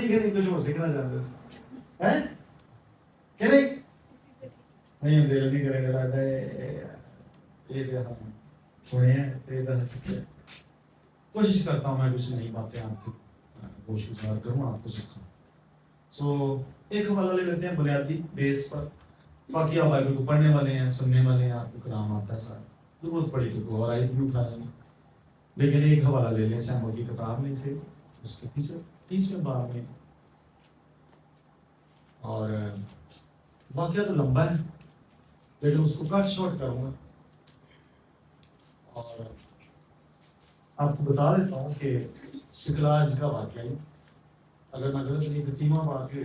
भी कि नहीं कुछ और सीखना चाहते हैं कि नहीं दिल नहीं करेगा लगता ये हम सुने हैं सीखे। कोशिश करता हूँ मैं कुछ नई बातें आपको कोशिश करूँ आपको सिखाऊँ। सो एक हवाला ले लेते हैं बुनियादी बेस पर, बाकी आप बाइबल को पढ़ने वाले हैं, सुनने वाले हैं, आपको कलाम आता है सारा, जरूरत पड़ी तो कोई और आयत भी उठा लेंगे। लेकिन एक हवाला ले लें सैमुअल की किताब में से, उसके 30वें बाब में। और वाक़या तो लंबा है लेकिन उसको कट शॉर्ट करूँगा और आपको बता देता हूँ कि सिकलाज का वाक़या है। अगर मैं गलत नहीं तो 3वां बाब है,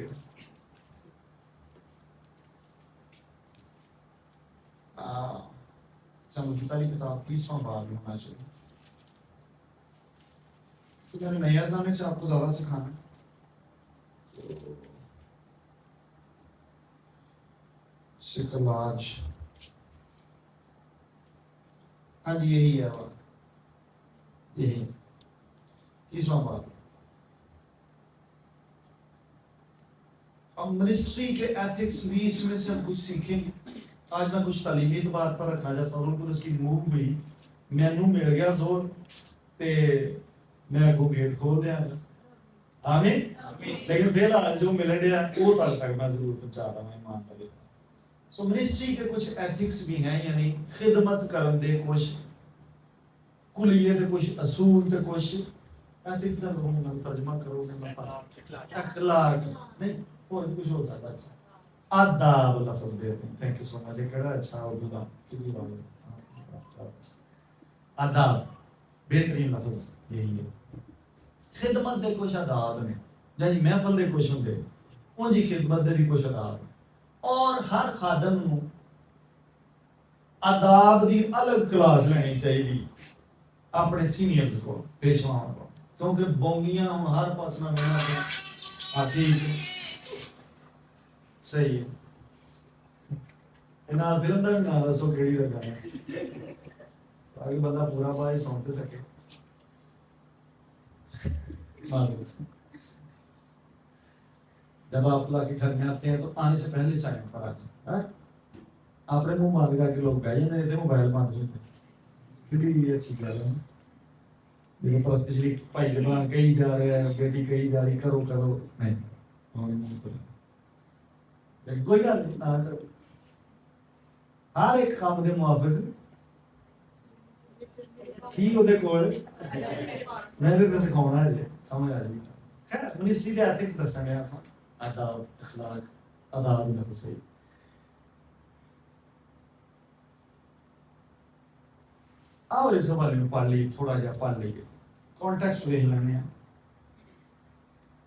सैमुअल की पहली किताब 30वां बाब में होना चाहिए। तो मैंने नया नामे से आपको ज़्यादा सिखाना। सिकलाज, हाँ जी यही है, यही 30वां बाब। अब मिनिस्ट्री के एथिक्स भी इसमें से हम कुछ सीखेंगे। आज मैं कुछ तालीमी तो बात पर रखना चाहता हूँ। रूह की मूव हुई, मैनू मिल गया जोर ते मैं को गेट खोल दिया। आमीन। लेकिन फिलहाल जो मिल गया वो तक मैं जरूर पहुंचा रहा हूँ ईमान वाले। सो मिनिस्ट्री के कुछ एथिक्स भी हैं, यानी खिदमत करन दे कुछ कुलिये दे कुछ असूल दे कुछ एथिक्स का लोगों में तर्जुमा करोगे मैं पास अखलाक नहीं और कुछ हो सकता है। अच्छा आदाब लफ्ज देते हैं। Thank you so much. एक अच्छा उर्दू का आदाब बेहतरीन लफ्ज यही है। खिदमत दे कुछ आदाब ने जानी महफल दे कुछ होंगे उनकी खिदमत दे भी कुछ आदाब और हर खादम नूं आदाब दी अलग क्लास लेनी चाहिए अपने सीनियर्स को, पेशवाओं को, क्योंकि बोंगियां हम हर पास में आती सही है। ना फिल्म का ना दसो केड़ी का गाना ताकि बंदा पूरा पाए सुनते सके। जब आप अल्लाह के घर में आते हैं तो आने से पहले साइन पर आते हैं। आपने मुंह मार के लोग बह जाते थे, मोबाइल मार लेते क्योंकि ये अच्छी गल है। लेकिन परस्तिशली भाई जवान कही जा रहे हैं, बेटी कही जा रही करो करो नहीं कोई गल नहीं ना करो। हर एक काम के मुआफिक ठीक होते कोल मैंने तो सिखाना है समझ आ रही। खैर मिनिस्ट्री के एथिक्स दसने आसान आदाब अखलाक आदाब में सही। आओ इस हवाले में पढ़ ली, थोड़ा जा पढ़ लीजिए, कॉन्टेक्स्ट देख लेंगे।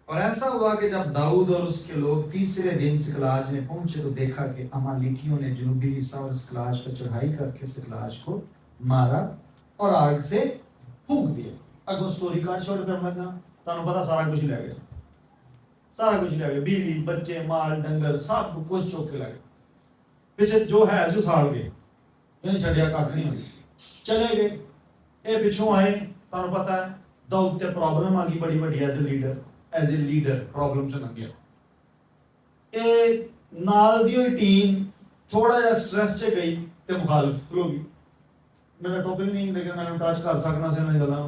और ऐसा हुआ कि जब दाऊद और उसके लोग तीसरे दिन सिकलाज में पहुंचे तो देखा कि अमालेकियों ने जनूबी हिस्सा और सिकलाज पर चढ़ाई करके सिकलाज को मारा और आग से फूंक दिया। अगो स्टोरी कार्ड शॉर्ट करना लगा, तुहानू पता सारा कुछ ले गए, सारा कुछ ले गए, बीवी बच्चे माल डंगर सब कुछ चुक के लगे पीछे जो है जो साड़ गए, नहीं छड़िया कख नहीं होगी, चले गए। ये पिछों आए, तुहानू पता है दाऊद ते प्रॉब्लम आ गई बड़ी बड़ी एज ए लीडर प्रॉब्लम च लग गया। ए नाल दी हुई टीम थोड़ा जा स्ट्रेस च गई ते मुखालिफ खलो गई। मेरा टॉपिक नहीं लेकिन मैंने टच कर सकना से नहीं गला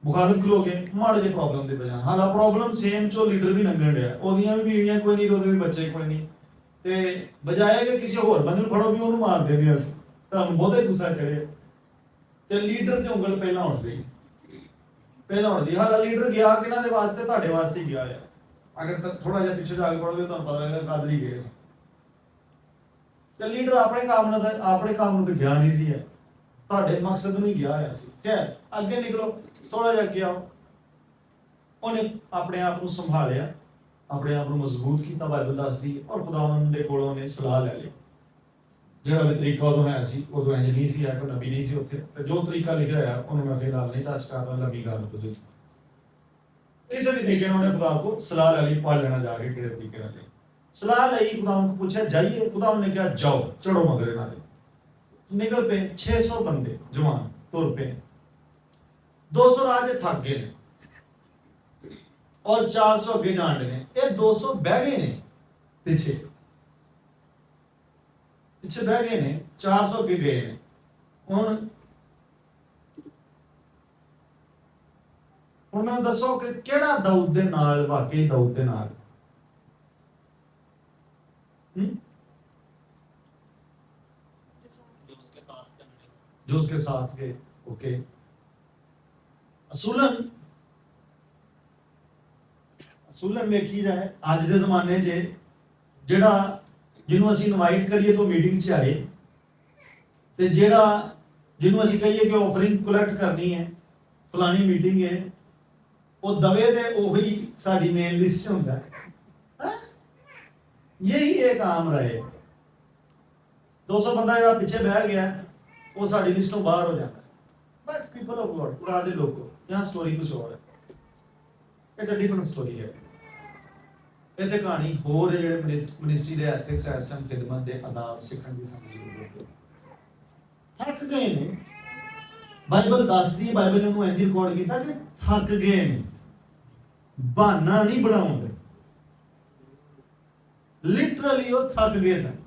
मुखालिफ खलो गए माड़े जे प्रॉब्लम दे बजाय। हालां प्रॉब्लम सेम चो लीडर भी लंघन दिया, ओदियां भी बीवियां कोई नहीं, ओदे भी बच्चे कोई नहीं, ते बजाय कि किसी होर बंदे नूं फड़ो भी ओनू मार दे भी अस तुहानू बहुते गुस्सा चढ़े ते लीडर ते उंगल पहला उठ गई, पहला उठ गई। हालां लीडर गया किन्हां दे वास्ते, तुहाडे वास्ते ही गया है। अगर थोड़ा जिहा पिछे जाके पढ़ोगे तुहानू पता लगेगा कादली गए ते लीडर अपने काम नूं ते गया नहीं सी, तुहाडे मकसद नूं ही गया है सी। खैर अगे निकलो, थोड़ा जिहा अगे आओ। उन्हें अपने आप को संभालिया, अपने आप को मजबूत किया, बाइबल दसदी और खुदावंद दे कोलों ने सलाह ले ली। जिहड़ा भी तरीका उदों है सी उदों इंज नहीं सी, कोई नबी नहीं सी उत्थे, ते जो तरीका लिखिया है उन्होंने मैं फिलहाल नहीं टच कर रहा, लंबी गल कुछ किसी भी तरीके उन्होंने खुदा को सलाह ले ली, पढ़ लेना जाके किस तरीके नाल सलाह ली। खुदा को पूछा जाइए, खुदा ने कहा जाओ, चढ़ो मगर इन्हां दे। निकल पे 600 बंदे जवान तुर पे, 200 राजे थक गए और 400 अगे जान रहे हैं। ये 200 बह गए ने पिछे पिछे बह गए ने, 400 अगे गए ने। हुण मैं दसो कि केड़ा दाऊद दे नाल, वाकई दाऊद दे नाल जो उसके साथ गए। ओके, असूलन वेखी जाए अज दे जमाने च जेड़ा जिन्हों असीं इनवाइट करिए तो मीटिंग च आए, ते जेड़ा जिन्हों असीं कहिए कि ऑफरिंग कलैक्ट करनी है, फलानी मीटिंग है, वो दवे ते ओही साडी मेन लिस्ट च हुंदा है। यही एक आम रहे। 200 बंदा जो पिछे बह गया वो साडी लिस्टों बाहर हो जाता है। बट पीपल ऑफ गॉड, खुदा दे लोगों, यहाँ स्टोरी कुछ और है। इट्स अ डिफरेंट स्टोरी है। इत्थे कहानी होर है जेहड़े मिनिस्ट्री दे एथिक्स इस टाइम खिदमत दे आदाब सीखण दी सानू जरूरत है। थक गए ने, बाइबल दसदी, बाइबल ने उन्होंने इंज रिकॉर्ड किया कि थक गए ने, बहाना नहीं बनाउंदे, लिटरली वो थक गए सन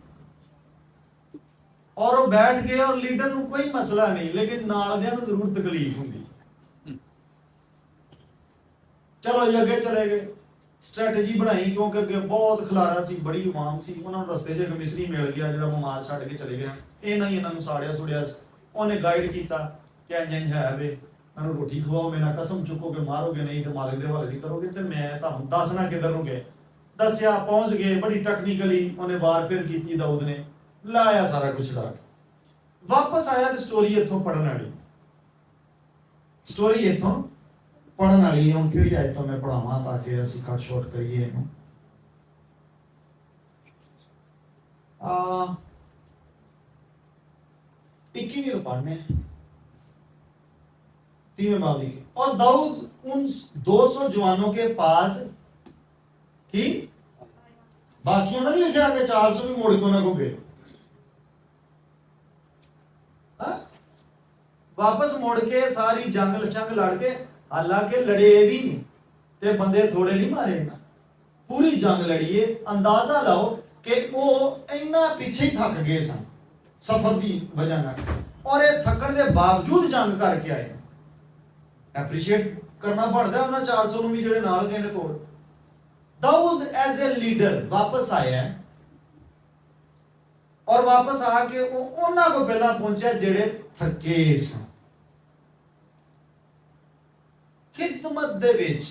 और वो बैठ गए और लीडर को कोई मसला नहीं, लेकिन नाल दियां नूं जरूर तकलीफ हुंदी। चलो जी अगे चले गए, स्ट्रैटेजी बनाई क्योंकि अगे बहुत खलारा सी, बड़ी उमाम सी। उन्होंने रस्ते च मिसरी मिल गया जो बीमार छड़ के चले गया, इन्हें ही इन्होंने साड़िया सुड़िया। उन्हें गाइड किया कि इंज इंज है वे, मैं रोटी खवाओ, मेरा कसम चुको कि मारोगे नहीं तो मालिक दे हवाले नहीं करोगे, तो मैं तुहानू दसना किधर नूं गए। दसिया, पहुंच गए, बड़ी टेक्निकली उन्हें वारफेयर की दाऊद ने, लाया सारा कुछ ला के वापस आया। तो स्टोरी इत्थों पढ़न वाली, स्टोरी इत्थों पढ़न वाली। हम किहड़ी आयत तो मैं पढ़ावां ताकि असीं कट शॉर्ट करिए इहनूं। 21वीं तो पढ़ने 3वें बाब की। और दाऊद उन 200 जवानों के पास ही, बाकियों ने नहीं लिखा कि 400 भी मुड़ को ना को गए, वापस मुड़ के सारी जंग लचंग लड़ के, हालांकि लड़े भी नहीं ते बंदे थोड़े नहीं मारे ना, पूरी जंग लड़िए। अंदाजा लाओ कि वो इन्ना पीछे ही थक गए सन सफर की वजह ना, और ये थकन के बावजूद जंग करके आए। एप्रीशिएट करना बनता उन्होंने 400 भी जेडे नाल गए ने तोड़। दाऊद एज ए लीडर वापस आया और वापस आके उन्होंने को पहला पहुंचा जेडे थके सन। खिदमत दे विच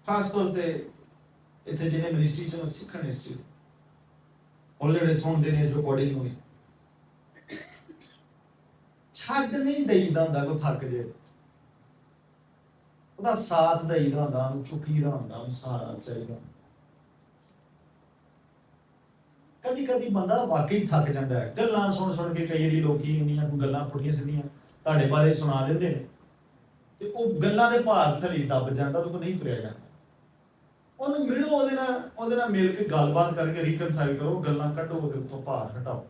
खास तौर पे इत्थे जिन्हें मिनिस्ट्री च सीखण इस चीज ऑलरेडी सुनते ने इस रिकॉर्डिंग में, छड्ड नहीं देईदा हुंदा कोई थक जे, ਉਹਦਾ ਸਾਥ ਦੇਈਦਾ ਹੁੰਦਾ, ਉਹਨੂੰ ਚੁੱਕੀਦਾ ਹੁੰਦਾ, ਉਹਨੂੰ ਸਹਾਰਾ ਚਾਹੀਦਾ। ਕਦੀ ਕਦੀ ਬੰਦਾ ਵਾਕਈ ਥੱਕ ਜਾਂਦਾ ਹੈ। ਗੱਲਾਂ ਸੁਣ ਕੇ ਕਈ ਵਾਰੀ ਲੋਕੀ ਇੰਨੀਆਂ ਗੱਲਾਂ ਪੁੱਠੀਆਂ ਸਿੱਧੀਆਂ ਤੁਹਾਡੇ ਬਾਰੇ ਸੁਣਾ ਦਿੰਦੇ ਨੇ ਤੇ ਉਹ ਗੱਲਾਂ ਦੇ ਭਾਰ ਥਲੀ ਦੱਬ ਜਾਂਦਾ, ਉਹ ਨਹੀਂ ਤੁਰਿਆ ਜਾਂਦਾ। ਉਹਨੂੰ ਮਿਲੋ, ਉਹਦੇ ਨਾਲ ਮਿਲ ਕੇ ਗੱਲਬਾਤ ਕਰਕੇ ਰੀਕਨਸਾਈਲ ਕਰੋ, ਗੱਲਾਂ ਕੱਢੋ, ਉਹਦੇ ਉੱਤੋਂ ਭਾਰ ਹਟਾਓ।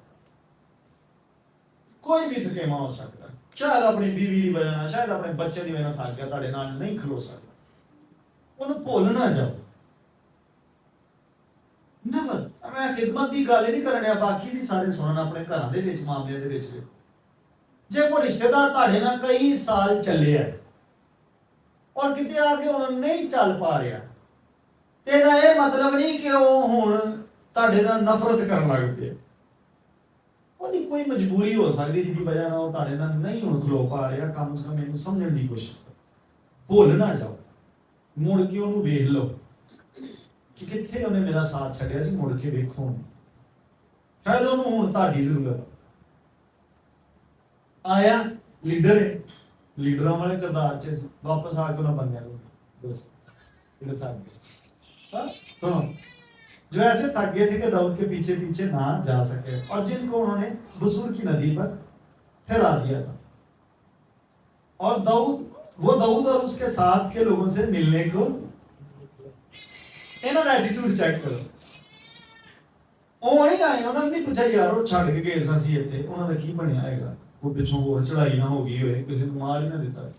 ਕੋਈ ਵੀ ਥਕੇਵਾਂ ਹੋ ਸਕਦਾ, शायद अपनी बीवी की वजह ना, शायद अपने बच्चे की वजह थक गया, तुहाडे नाल नहीं खलो सकता, उन्हें भुल ना जाओ। नेवर, मैं खिदमत की गल नहीं करने, बाकी भी सारे सुनन अपने घरों के विच मामले दे विच। जे कोई रिश्तेदार तुहाडे नाल कई साल चले है और किते आके हुण नहीं चल पा रहा, ते इहदा इह मतलब नहीं कि वो हुण तुहाडे नाल नफरत करन लग पिया। ਉਹਦੀ ਕੋਈ ਮਜਬੂਰੀ ਹੋ ਸਕਦੀ ਜਿਹਦੀ ਵਜ੍ਹਾ ਨਾਲ ਉਹ ਤੁਹਾਡੇ ਨਾਲ ਨਹੀਂ ਹੁਣ ਖਲੋ ਪਾ ਰਿਹਾ। ਕਮ ਸੇ ਕਮ ਇਹਨੂੰ ਸਮਝਣ ਦੀ ਕੋਸ਼ਿਸ਼ ਕਰੋ, ਭੁੱਲ ਨਾ ਜਾਓ। ਮੁੜ ਕੇ ਉਹਨੂੰ ਵੇਖ ਲਓ ਕਿ ਕਿੱਥੇ ਉਹਨੇ ਮੇਰਾ ਸਾਥ ਛੱਡਿਆ ਸੀ, ਮੁੜ ਕੇ ਵੇਖੋ। ਸ਼ਾਇਦ ਉਹਨੂੰ ਹੁਣ ਤੁਹਾਡੀ ਜ਼ਰੂਰਤ ਆਇਆ। ਲੀਡਰ ਹੈ, ਲੀਡਰਾਂ ਵਾਲੇ ਕਿਰਦਾਰ 'ਚ ਵਾਪਸ ਆ ਕੇ ਉਹਨਾਂ ਬੰਦਿਆਂ ਨੂੰ ਜਿਹੜੇ ਥੱਕ गए। सुनो, जो ऐसे थक गए थे कि दाऊद के पीछे पीछे ना जा सके और जिनको उन्होंने बसूर की नदी पर ठहरा दिया था। और दाऊद और उसके साथ के लोगों से मिलने को, इन्होंने एटीट्यूड चेक करो। ਉਹ ਨਹੀਂ ਆਏ, ਉਹਨਾਂ ਨੇ ਨਹੀਂ ਪੁੱਛਿਆ ਯਾਰ ਉਹ ਛੱਡ ਕੇ ਗਏ ਸੀ ਇੱਥੇ, ਉਹਨਾਂ ਦਾ ਕੀ ਬਣਿਆ ਹੈਗਾ, ਕੋਈ ਪਿੱਛੋਂ ਹੋਰ ਚੜਾਈ ਨਾ ਹੋ ਗਈ ਹੋਏ, ਕਿਸੇ ਨੂੰ ਮਾਰ ਹੀ ਨਾ ਦਿੱਤਾ।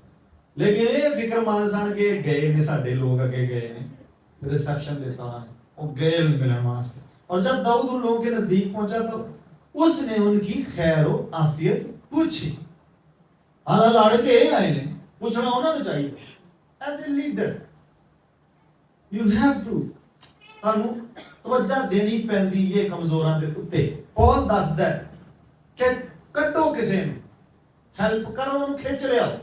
ਲੇਕਿਨ ਇਹ ਫਿਕਰਮੰਦ ਸਨ ਕਿ ਗਏ ਨੇ ਸਾਡੇ ਲੋਕ, ਅੱਗੇ ਗਏ ਨੇ, रिसेप्शन देता उन्होंने, वो गए मिलने वास्ते। और जब दाऊद उन लोगों के नजदीक पहुंचा तो उसने उनकी खैर आफियत पूछी। हाँ लड़के आए ने, पूछना उन्होंने चाहिए। As a leader you have to ਤੁਹਾਨੂੰ ਤਵੱਜਾ ਦੇਣੀ ਪੈਂਦੀ ਏ ਕਮਜ਼ੋਰਾਂ ਦੇ ਉੱਤੇ। ਪੌਲ ਦੱਸਦਾ ਕਿ ਕੱਢੋ ਕਿਸੇ ਨੂੰ, ਹੈਲਪ ਕਰੋ, ਉਹਨੂੰ ਖਿੱਚ ਲਿਆਓ,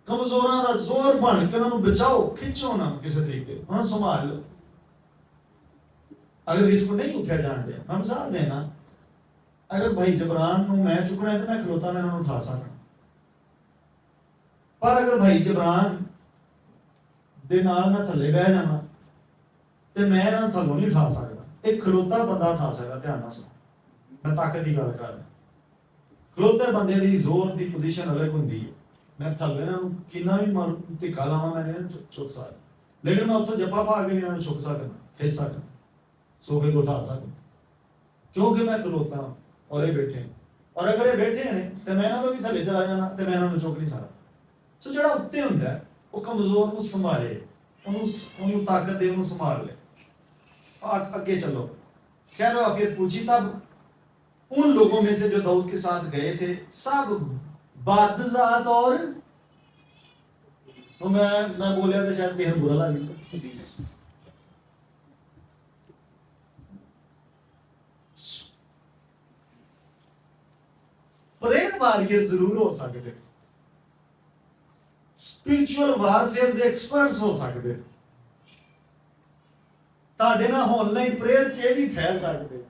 ਕਮਜ਼ੋਰਾਂ ਦਾ ਜ਼ੋਰ ਬਣ ਕੇ ਉਹਨਾਂ ਨੂੰ ਬਚਾਓ, ਖਿੱਚੋ ਨਾ ਕਿਸੇ ਤਰੀਕੇ, ਉਹਨਾਂ ਨੂੰ ਸੰਭਾਲ ਲਓ। अगर इसको नहीं उठा जान दिया, मैं मिसाल देना, अगर भाई जबरान ਨੂੰ मैं चुकना है तो मैं खलोता मैं उन्होंने उठा सकता, पर अगर भाई जबरान ਦੇ ਨਾਲ ਮੈਂ ਥੱਲੇ ਬਹਿ ਜਾਵਾਂ ਤੇ ਮੈਂ ਇਹਨਾਂ ਨੂੰ ਥੱਲੋਂ ਨਹੀਂ ਉਠਾ ਸਕਦਾ। ਇੱਕ ਖਲੋਤਾ ਬੰਦਾ ਉਠਾ ਸਕਦਾ। ਧਿਆਨ ਨਾਲ ਸੁਣੋ, ਮੈਂ ਤਾਕਤ ਦੀ ਗੱਲ ਕਰ ਰਿਹਾ। ਖਲੋਤੇ ਬੰਦੇ ਦੀ ਜ਼ੋਰ ਦੀ ਪੋਜੀਸ਼ਨ ਅਲੱਗ ਹੁੰਦੀ ਹੈ। ਮੈਂ ਥੱਲੇ ਇਹਨਾਂ ਨੂੰ ਕਿੰਨਾ ਵੀ ਮਾਰ ਧਿਕਾ ਲਾਵਾਂ, ਮੈਂ ਇਹਨਾਂ ਨੂੰ ਚੁੱਕ ਸਕਦਾ, ਲੇਕਿਨ ਮੈਂ ਉੱਥੋਂ ਜੱਫਾ ਪਾ ਕੇ ਇਹਨਾਂ ਨੂੰ ਚੁੱਕ ਸਕਦਾ, ਖਿੱਚ ਸਕਦਾ, सोफे को उठा सकूं, क्योंकि मैं खलोता और ये बैठे हैं। और अगर ये बैठे हैं तो मैं ना भी थले चला जाना तो मैं उन्हें चुक नहीं सकता। सो जो उत्ते होंगे वो कमजोर को संभाले, उन्होंने ताकत दे, उन्होंने संभाल ले। आगे चलो, खैर आफियत पूछी। तब उन लोगों में से जो दाऊद के साथ गए थे सब बादजात और तो मैं बोलिया तो शायद बेहद बुरा लगे, प्रेयर वारियर जरूर हो सकते, स्पिरिचुअल वारफेयर दे एक्सपर्ट्स हो सकते, ताड़े ना ऑनलाइन प्रेयर च भी ठहर सकते,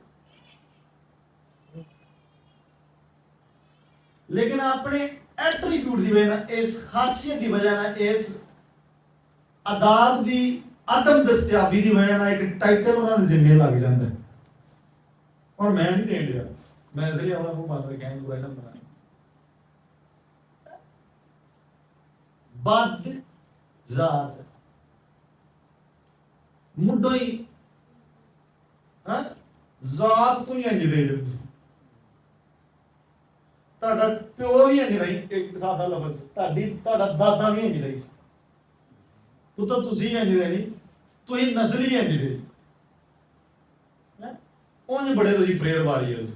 लेकिन अपने एट्रीब्यूट की वजह, इस खासियत की वजह, इस आदाब की अदम दस्तियाबी की वजह एक टाइटल उन्होंने जिम्मे लग जाता है। और मैं नहीं देन दिया, मैं इसलिए अपना मुंह बंद करके कहने को बना बद जात मुड्डो ही जात तो नहीं अंज दे ਤੁਹਾਡਾ ਪਿਓ ਵੀ ਇੰਜ ਰਹੀ, ਇੱਕ ਸਾਦਾ ਲਫ਼ਜ਼, ਤੁਹਾਡਾ ਦਾਦਾ ਵੀ ਇੰਜ ਰਹੀ, ਉਹ ਤਾਂ ਤੁਸੀਂ ਇੰਜ ਦੇ ਨਹੀਂ, ਤੁਸੀਂ ਨਸਲ ਹੀ ਇੰਜ ਦੇ। ਉਂਝ ਬੜੇ ਤੁਸੀਂ ਪ੍ਰੇਅਰ ਵਾਰੀਅਰਸ,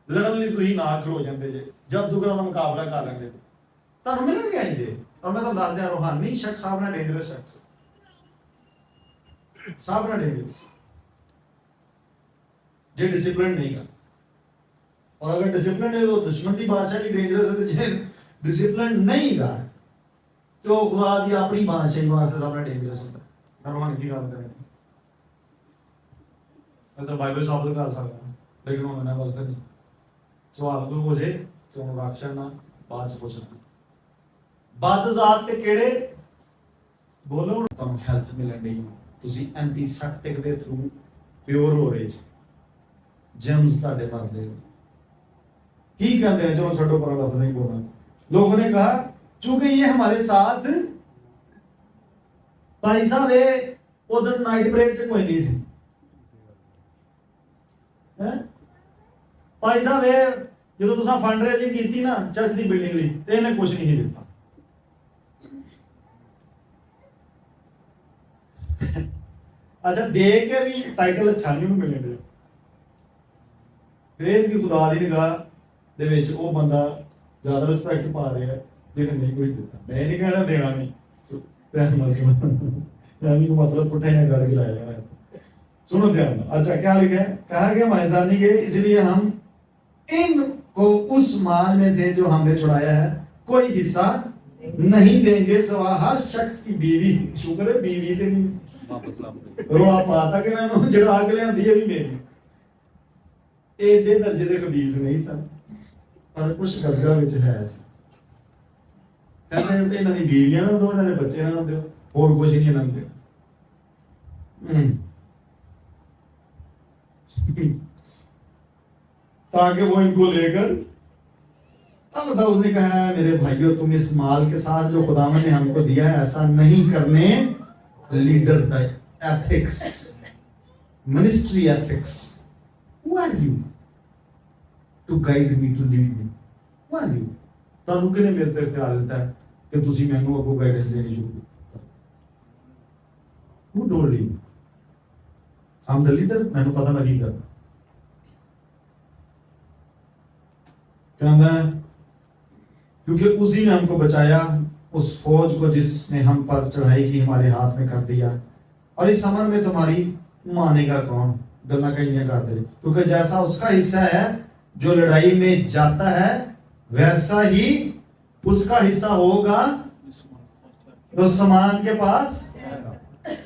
ਲੜਨ ਲਈ ਤੁਸੀਂ ਨਾ ਖਲੋ ਜਾਂਦੇ ਜੇ, ਜਾਦੂਗਰਾਂ ਦਾ ਮੁਕਾਬਲਾ ਕਰ ਲੈਂਦੇ, ਤੁਹਾਨੂੰ ਮਿਲਣਗੇ ਇੰਜ ਦੇ। और मैं तो दस दिया रूहानी शख्स साहब ने डेंजरस शख्स, साहब ने डेंजरस जो डिसिप्लिन नहीं का। और अगर डिसिप्लिन है तो दुश्मन की बादशाह की डेंजरस है, जो डिसिप्लिन नहीं का तो खुदा की अपनी बादशाही वास्ते साहब ने डेंजरस होता है। मैं रूहानी की बात करें मैं तो बाइबल शॉप कर सकता, लेकिन उन्होंने बोलते नहीं, सवाल कोई हो जाए तो उन्होंने राक्षण ना बाद से पूछना। बादजात ते केड़े बोलो तुम हेल्थ मिलन दी, तुसी एंटीसेप्टिक दे थ्रू प्योर हो रहे जी, जर्म्स ताड़े मर रहे हो। की कहते हैं, चलो छोटो पर लफ्ज नहीं बोलना। लोगों ने कहा चूंकि ये हमारे साथ भाई साहब ये उधर नाइट ब्रेक च कोई नहीं सी, भाई साहब ये जो तुसा फंड रेजिंग की ना चर्च की बिल्डिंग ਲਈ ਤੇ ਇਹਨੇ ਕੁਝ ਨਹੀਂ ਦਿੱਤਾ। अच्छा दे के भी टाइटल अच्छा नहीं मिलेगा, फिर भी खुदा दी निगाह दे विच वो बंदा ज्यादा रिस्पेक्ट पा रहा है जिन्हें नहीं कुछ दिता। मैं नहीं कहना देना नहीं, मतलब पुट्ठे ने कर गिलाया जाना है। सुनो ध्यान। अच्छा क्या लिखा है, कहा गया हमारे साथ नहीं गए इसलिए हम इनको उस माल में से जो हमने छुड़ाया है कोई हिस्सा नहीं देंगे सिवा हर शख्स की बीवी। शुक्र है बीवी ते नहीं रोआ पाता कि ना जड़ा आग लियांदी है भी मेरी। एडे दर्जे दे खबीज नहीं सन, पर कुछ दर्जा विच है सी। कहते इन्हां दी बीवियां ना दो, इन्हां दे बच्चे ना दो, और कुछ नहीं इन्हां दे। ताकि वो इनको लेकर, तब था उसने कहा मेरे भाइयों तुम इस माल के साथ जो खुदावन ने हमको दिया है ऐसा नहीं करने। Leader the ethics, ministry ethics, who are you to guide me, to lead me? Who are you? ਤੁਹਾਨੂੰ ਕਿਹਨੇ ਮੇਰੇ ਤੇ ਇਖਤਿਆਰ ਦਿੱਤਾ ਹੈ ਕਿ ਤੁਸੀਂ ਮੈਨੂੰ ਅੱਗੋਂ ਗਾਈਡੈਂਸ ਦੇਣੀ ਸ਼ੁਰੂ ਕਰੋ। Who told you? I'm the leader, मैंने पता मैं की कर कहना है क्योंकि उसी ने हमको बचाया, उस फौज को जिसने हम पर चढ़ाई की हमारे हाथ में कर दिया। और इस समर में तुम्हारी मानेगा कौन? गलना कहीं नहीं कर दे, क्योंकि जैसा उसका हिस्सा है जो लड़ाई में जाता है वैसा ही उसका हिस्सा होगा तो समान के पास।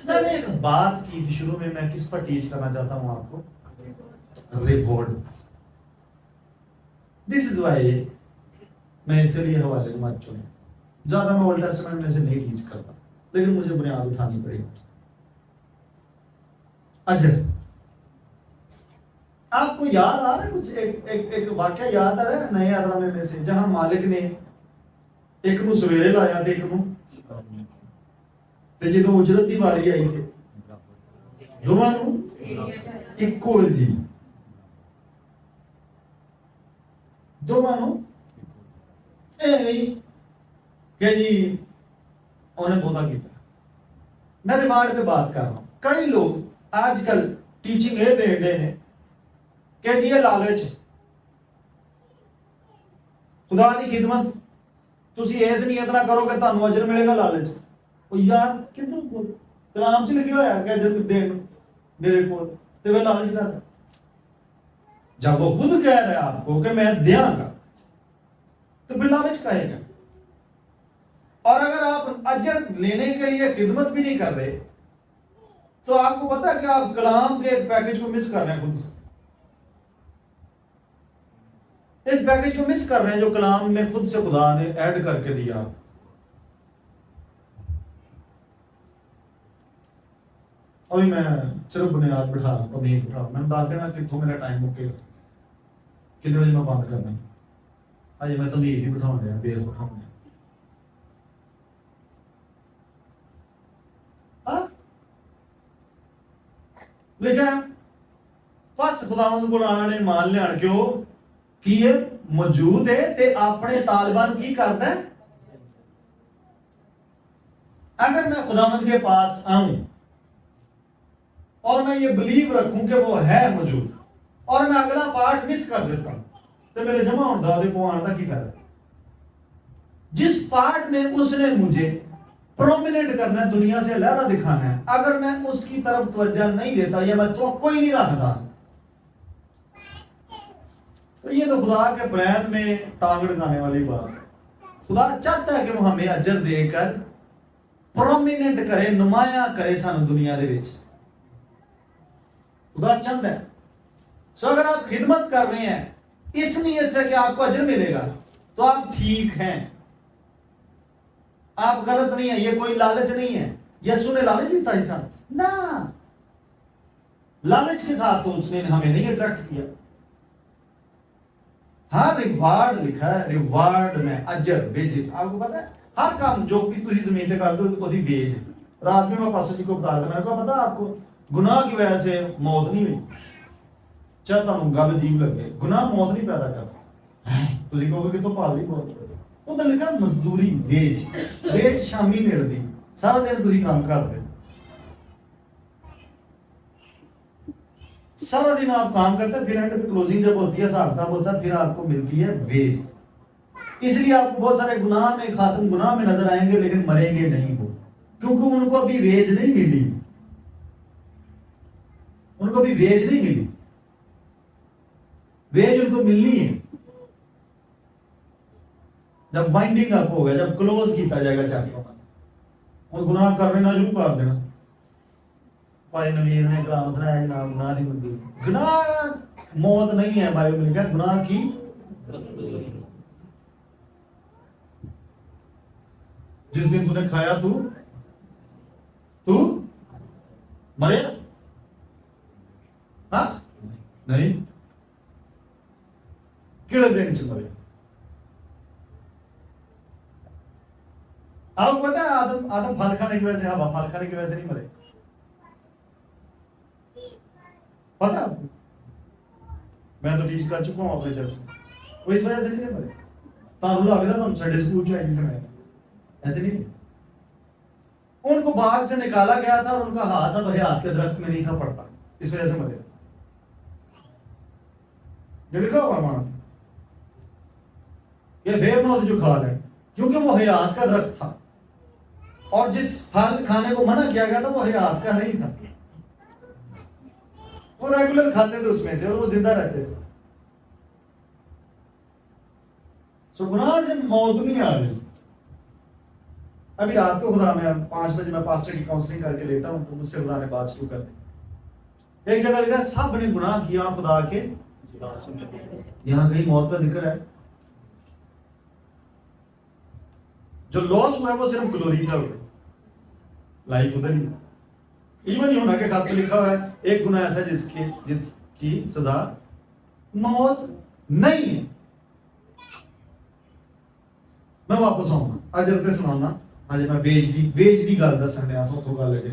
मैंने एक बात की थी शुरू में, मैं किस पर टीच करना चाहता हूं आपको? रिवॉर्ड। दिस इज वाई मैं इसलिए हवाले को मत चुने। ज्यादा मैं ओल्ड टेस्टामेंट में से नहीं टीच करता, लेकिन मुझे बुनियाद उठानी पड़ेगी। अजर आपको याद आ रहा है कुछ? एक वाक्य याद आ रहा है नए आदरामे में से, जहां मालिक ने एक नू सवेरे लाया ते एक नू ते जो उजरत की बारी आई थे दोवां नू इक्को जी, दोवां नू ए नहीं कि जी उन्हें बहुता किया। मैं रिमांड पे बात कर रहा हूं। कई लोग आजकल टीचिंग ये दे रहे हैं कि जी ये लालच, खुदा की खिदमत तुसी इस नीयत ना करो कि तुहानू अजर मिलेगा। लालच ओ यार किधर बोल कलाम च लिखा होया कि अजर देन मेरे को, ते वे लालच कर। जब वो खुद कह रहा है आपको कि मैं देंगा तो फिर लालच कहेगा। और अगर आप अजर लेने के लिए खिदमत भी नहीं कर रहे तो आपको पता है कि आप कलाम के एक पैकेज को मिस कर रहे हैं, खुद से एक पैकेज को मिस कर रहे हैं जो कलाम में खुद से खुदा ने ऐड करके दिया। अभी मैं सिर्फ बुनियाद बिठा रहा हूं, नहीं बिठा, मैंने बता देना कितों मेरा टाइम मुकेगा, कितने बजे मैं बंद करना। अजय मैं तो नहीं ही बिठाऊं रहा, बेस बिठाऊं लेकिन बस खुदावंद को आने मान लिया क्यों कि ये मौजूद है ते अपने तालिबान की करता है। अगर मैं खुदावंद के पास आऊं और मैं ये बिलीव रखूं कि वो है मौजूद और मैं अगला पार्ट मिस कर देता हूं तो मेरे जमा होने को आने का की फायदा? जिस पार्ट में उसने मुझे प्रोमिनेंट करना है, दुनिया से लहरा दिखाना है, अगर मैं उसकी तरफ तवज्जो नहीं देता या मैं तो कोई नहीं रखता तो ये तो खुदा के प्लान में टांग अड़काने वाली बात है। खुदा चाहता है कि वो हमें अजर देकर प्रोमिनेंट करे, नुमाया करे सानू दुनिया दे विच। खुदा चाहता है। सो अगर आप खिदमत कर रहे हैं इस नीयत से कि आपको अजर मिलेगा तो आप ठीक हैं, आप गलत नहीं है। ये कोई लालच नहीं है। यीशु ने लालच दिया था इंसान ना, लालच के साथ तो उसने हमें नहीं अट्रैक्ट किया। हाँ रिवार्ड लिखा है, रिवार्ड में अजर वेजेस। आपको पता है हर काम जो भी तुम जमीन पे कर दो उसकी वेज। रात में मैं पास्टर जी को बता रहा था, मैंने कहा पता आपको गुनाह की वजह से मौत नहीं हुई, चाहे तुम गल अजीब लगे, गुनाह मौत नहीं पैदा करता। तुम कहोगे कि तो पागल मौत उधर लिखा मजदूरी वेज, वेज शामी मिलती, सारा दिन तुम काम करते, सारा दिन आप काम करते हैं, फिर एंड पे क्लोजिंग जब होती है हिसाब किताब होता है, फिर आपको मिलती है वेज। इसलिए आपको बहुत सारे गुनाह में खातम गुनाह में नजर आएंगे लेकिन मरेंगे नहीं वो, क्योंकि उनको अभी वेज नहीं मिली, उनको अभी वेज नहीं मिली। वेज उनको मिलनी है जब वाइंडिंग अप होगा, जब क्लोज किया जाएगा चैप्टर और गुनाह करने ना शुरू कर देना। भाई नवीर ने कलाम सुनाया ना गुनाह नहीं मिलती, गुनाह मौत नहीं है, बाइबल में लिखा गुनाह की जिस दिन तूने खाया तू मरे। हाँ नहीं, किड़े दिन से मरे। आपको पता है आदम फल खाने की वजह से, हवा फल खाने की वजह से नहीं मरे, पता आपको? मैं तो टीच कर चुका हूं अपने चर्च में, वो इस वजह से नहीं मरे। तारू लग रहा था संडे स्कूल में ऐसे नहीं, उनको बाग से निकाला गया था और उनका हाथ अब हयात के दरख्त में नहीं था पड़ता, इस वजह से मरे। जो लिखा हुआ मान ये फेर मौत जो खा रहे, क्योंकि वो हयात का दरख्त था और जिस फल खाने को मना किया गया था वो हयात का नहीं था। वो रेगुलर खाते थे उसमें से और वो जिंदा रहते थे। सो गुनाह से मौत नहीं आ रही। अभी रात को खुदा में 5 बजे मैं पास्टर की काउंसलिंग करके लेता हूं तो मुझसे खुदा ने बात शुरू कर दी। एक जगह लिखा सब ने गुनाह किया खुदा के, यहां कहीं मौत का जिक्र है? जो लॉस हुआ है वो सिर्फ ग्लोरी का हुआ, लाइफ उधर ही। इवन यूना के खाते लिखा हुआ है एक गुनाह ऐसा जिसकी सजा मौत नहीं है। मैं वापस आऊंगा आज रखते सुनाना। आज मैं वेज दी गल दसन दया सो तो गल है।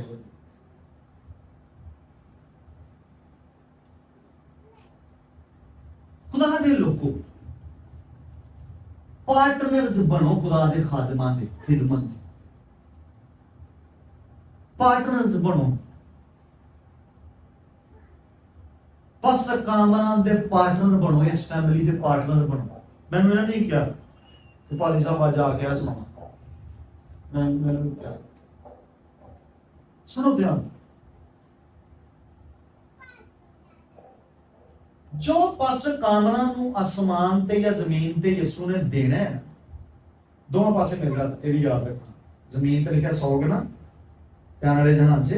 खुदा दे लोगों पार्टनर्स बनो, खुदा दे खादमां दे खिदमत दे पार्टनर्स बनो। पास्टर कामरान दे पार्टनर बनो, इस फैमिली दे पार्टनर बनो। मैंने नहीं किया कि पादी साहब आज आके आ सुना, मैंने क्या सुनो ध्यान। जो पास्टर कामरान नूं आसमान ते या जमीन ते यसू ने देना है, दोनों पासे मिलता है। ये भी याद रखना, जमीन ते लिखा 100 गुना, त्यान वाले जहान से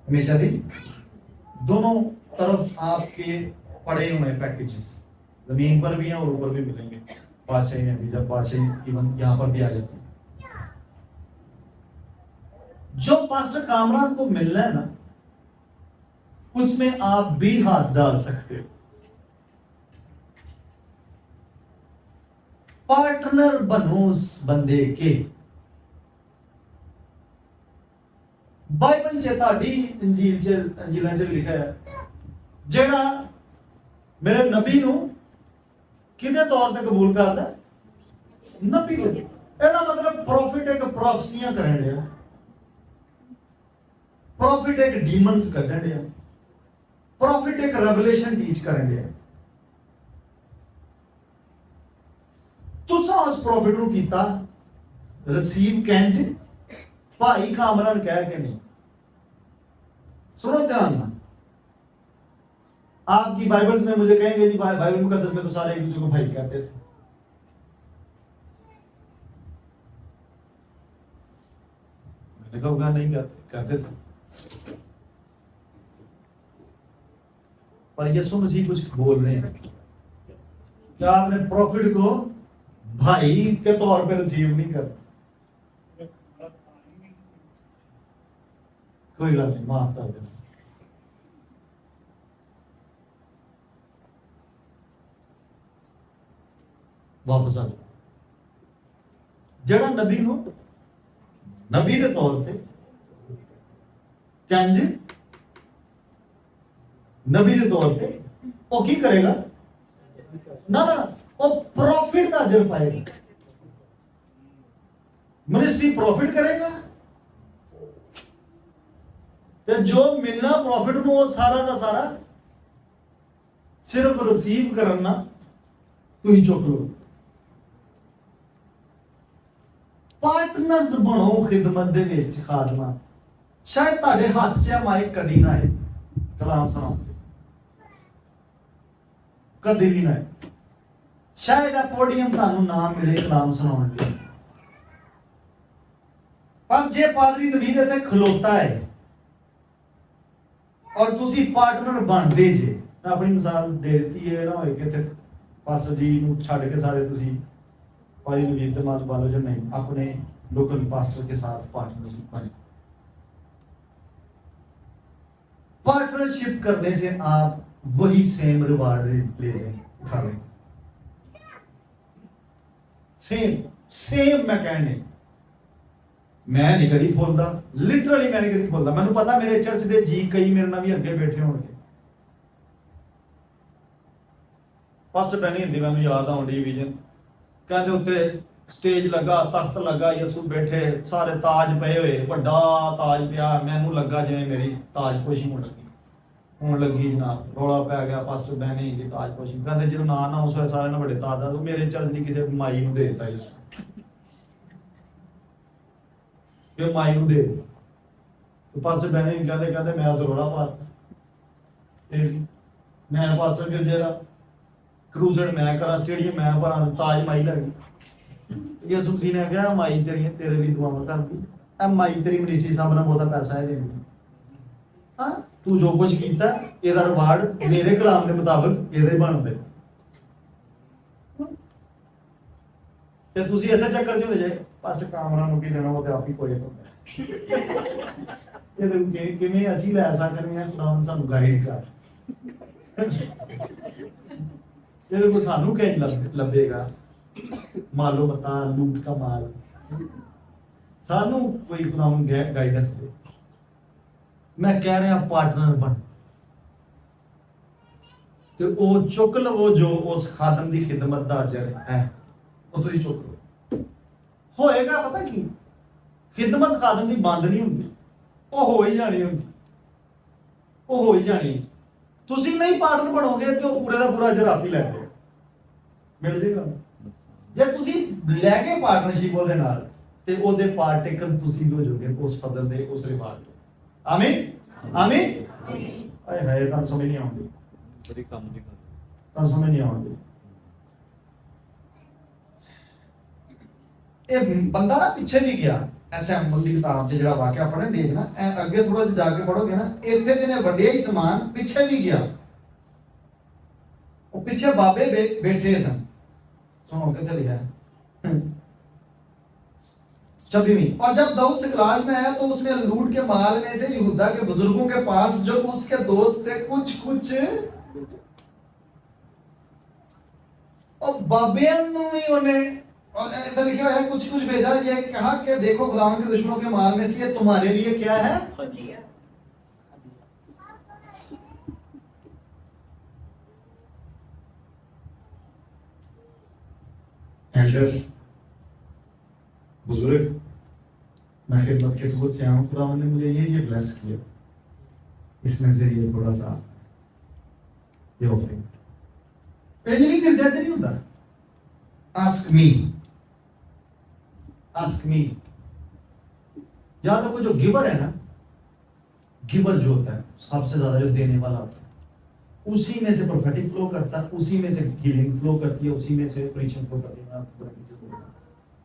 हमेशा दी दोनों तरफ आपके पड़े हुए पैकेजेस, जमीन पर भी हैं और ऊपर भी मिलेंगे। बादशाही में भी, जब बादशाही इवन यहां पर भी आ जाती है। जो पास्टर कामरान को मिलना है ना, उसमें आप भी हाथ डाल सकते हो। पार्टनर बनो उस बंदे के। बाइबल च ताड़ी इंजीलां च लिखा है, जेड़ा मेरे नबी नूं किदे तौर ते कबूल करदा, नबी को। ਇਹਦਾ मतलब प्रॉफिट एक प्रोफेसियां करन दिया, प्रॉफिट एक डीमंस करन दिया, प्रॉफिट एक रेवलेशन टीच करन दिया। तुसा उस प्रॉफिट नूं कीता रिसीव कैंज भाई कामरान कह के नहीं। सुनो ध्यान ना, आपकी बाइबल्स में मुझे कहेंगे जी बाइबल मुकद्दस में तो सारे एक दूसरे को भाई कहते थे। मैंने कहा नहीं कहते थे, पर यीशु मसीह कुछ बोल रहे हैं। क्या आपने प्रॉफिट को भाई के तौर पे रिसीव नहीं कर? कोई गल नहीं, माफ कर देना। वापस आ जाओ। जड़ा नबी नो नबी के तौर पे कैंज नबी के तौर पे वो की करेगा ना ना, वो प्रॉफिट का अजर पाएगा। मिनिस्ट्री प्रॉफिट करेगा, तो जो मिलना प्रॉफिट में वो सारा का सारा सिर्फ रिसीव करना तू ही चुक लो। पार्टनर्स बनो खिदमत दे विच खादमा। शायद ताड़े हाथ च माइक कदी ना है कलाम सुनाते, कदी भी ना है। शायद आ पोडियम थानू ना मिले कलाम सुनाउण लई, पर जे पादरी नबी दे ते खलोता है और तुसी पार्टनर बनदे जे। मैं अपनी मिसाल दे दी है ना, होए कि पास्टर जी नू छड्ड के सारे तुसी पादरी नबी दे मान वालो जो नहीं, अपने लोकल पास्टर के साथ पार्टनरशिप बने। पार्टनरशिप करने से आप वही सेम रिवार्ड ले उठा लेंगे। सेम मैं कहने, मैं नहीं कभी बोलता, लिटरली मैं नहीं कभी बोलता। मैंने पता मेरे चर्च के जी कई मेरे नाल भी अगे बैठे होंगे। पास्टर पैनी हिंदी मैं याद आउंदी विजन कहते उत्ते स्टेज लगा, तख्त लगा, यसू बैठे, सारे ताज पे हुए, बड़ा ताज पिया, मैनू लगा जिवें मेरी ताजपोशी होने लगी जनाब। रौला पै गया, पास्टर बहने की ताजपोशी, कहते जो ना अनाउंस होया सारे ने बड़े ताज दा, तो मेरे चर्च की किसी माई नूं दे दित्ता यसू, कि माई नूं दे। तो पास्टर बहने कहते कहते मैं तो रौला पाता, मैं पास्टर गिरजे दा क्रूसेड मैं करा, स्टेडियम मैं भरा, ताज माई लगी। यसू मसीह ने कहा माई तेरी तेरे लिए दुआवां करदी, अब माई तेरी मिनिस्ट्री साहब ने बहुता पैसा है देंदी। हाँ तू जो कुछ कीता ਇਹਦਾ ਰਿਵਾਰਡ ਮੇਰੇ ਕਲਾਮ ਦੇ ਮੁਤਾਬਕ ਇਹਦੇ ਬਣਦੇ। ਤੇ ਤੁਸੀਂ ਐਸੇ ਚੱਕਰ ਚ ਹੁੰਦੇ ਜੇ ਪਾਸਟਰ ਕਾਮਰਾ ਨੂੰ ਕੀ ਦੇਣਾ, ਉਹ ਤੇ ਆਪ ਹੀ ਕੋਈ ਇਹਦੇ ਕਿਵੇਂ ਅਸੀਂ ਲੈ ਸਕਦੇ ਹਾਂ, ਖੁਦਾ ਸਾਨੂੰ ਗਾਈਡ ਕਰ। ਇਹਦੇ ਕੋ ਸਾਨੂੰ ਕਿਹ ਲੱਭੇਗਾ मालो मता लूट का माल, सानू कोई खुदा गाइडेंस दे। मैं कह रहा पार्टनर बन, तो वो चुक लवो जो उस खादम की खिदमत का अजर है, वो तुम चुक लो। होएगा पता की खिदमत खादम की बंद नहीं होंगी, वो हो ही जानी होंगी, वो हो ही जानी। तुसी नहीं पार्टनर बनोगे तो पूरे का पूरा अजर आप ही लैंदे, मिल जाएगा। जे तुसी लैके पार्टनरशिप ਉਹਦੇ ਨਾਲ ਤੇ ਉਹਦੇ ਪਾਰਟੇਕਰਸ ਤੁਸੀਂ ਵੀ ਹੋ ਜਾਓਗੇ ਉਸ ਫਜ਼ਲ ਦੇ, ਉਸ ਰਿਵਾਰਡ ਦੇ। ਆਮੀਨ ਆਮੀਨ। ਆਏ ਹਾਏ ਤੁਹਾਨੂੰ ਸਮਝ ਨਹੀਂ ਆਉਂਦੀ, ਬੜੀ ਕੰਮ ਦੀ ਗੱਲ, ਤੁਹਾਨੂੰ ਸਮਝ ਨਹੀਂ ਆਉਂਦੀ। ਇਹ ਬੰਦਾ ਨਾ ਪਿੱਛੇ ਵੀ ਗਿਆ, ਐਸਐਮਐਲ ਦੀ ਕਿਤਾਬ 'ਚ ਜਿਹੜਾ ਵਾਕਿਆ ਪੜ੍ਹਨ ਦੇਖਣਾ, ਐ ਅੱਗੇ ਥੋੜਾ ਜਿਹਾ ਜਾ ਕੇ ਪੜੋਗੇ ਨਾ, ਇੱਥੇ ਤੇ ਨੇ ਵੱਡਿਆ ਹੀ ਸਮਾਨ, ਪਿੱਛੇ ਵੀ ਗਿਆ। ਉਹ ਪਿੱਛੇ ਬਾਬੇ ਬੈਠੇ ਸਨ। सुनो कैसे लिखा है 26वीं। और जब दाऊद सिकलाग में आया तो उसने लूट के माल में से यहूदा के बुजुर्गों के पास जो उसके दोस्त थे कुछ कुछ, और बाबियां भी उन्हें, और इधर लिखा है कुछ कुछ भेजा, ये कहा कि देखो खुदावन के दुश्मनों के माल में से ये तुम्हारे लिए क्या है, एल्डर बुजुर्ग, मैं खिदमत के खुद से आऊँ, खुदा ने मुझे ये ब्लेस किया, इसमें से ये थोड़ा सा ये ऑफरिंग नहीं गिर जाते नहीं होता। आस्क मी याद रखो, जो गिवर है ना, गिवर जो होता है सबसे ज्यादा जो देने वाला होता है, उसी में से प्रोफेटिक फ्लो करता है, उसी में से हीलिंग फ्लो करती है, उसी में से प्रीचिंग फ्लो करती है।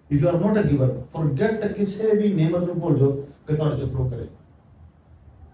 If you are not a giver, forget किसी भी नेमत ਨੂੰ ਭੁੱਲ ਜਾਓ ਕਿ ਤੁਹਾਡੇ ਚ ਫਲੋ ਕਰੇ।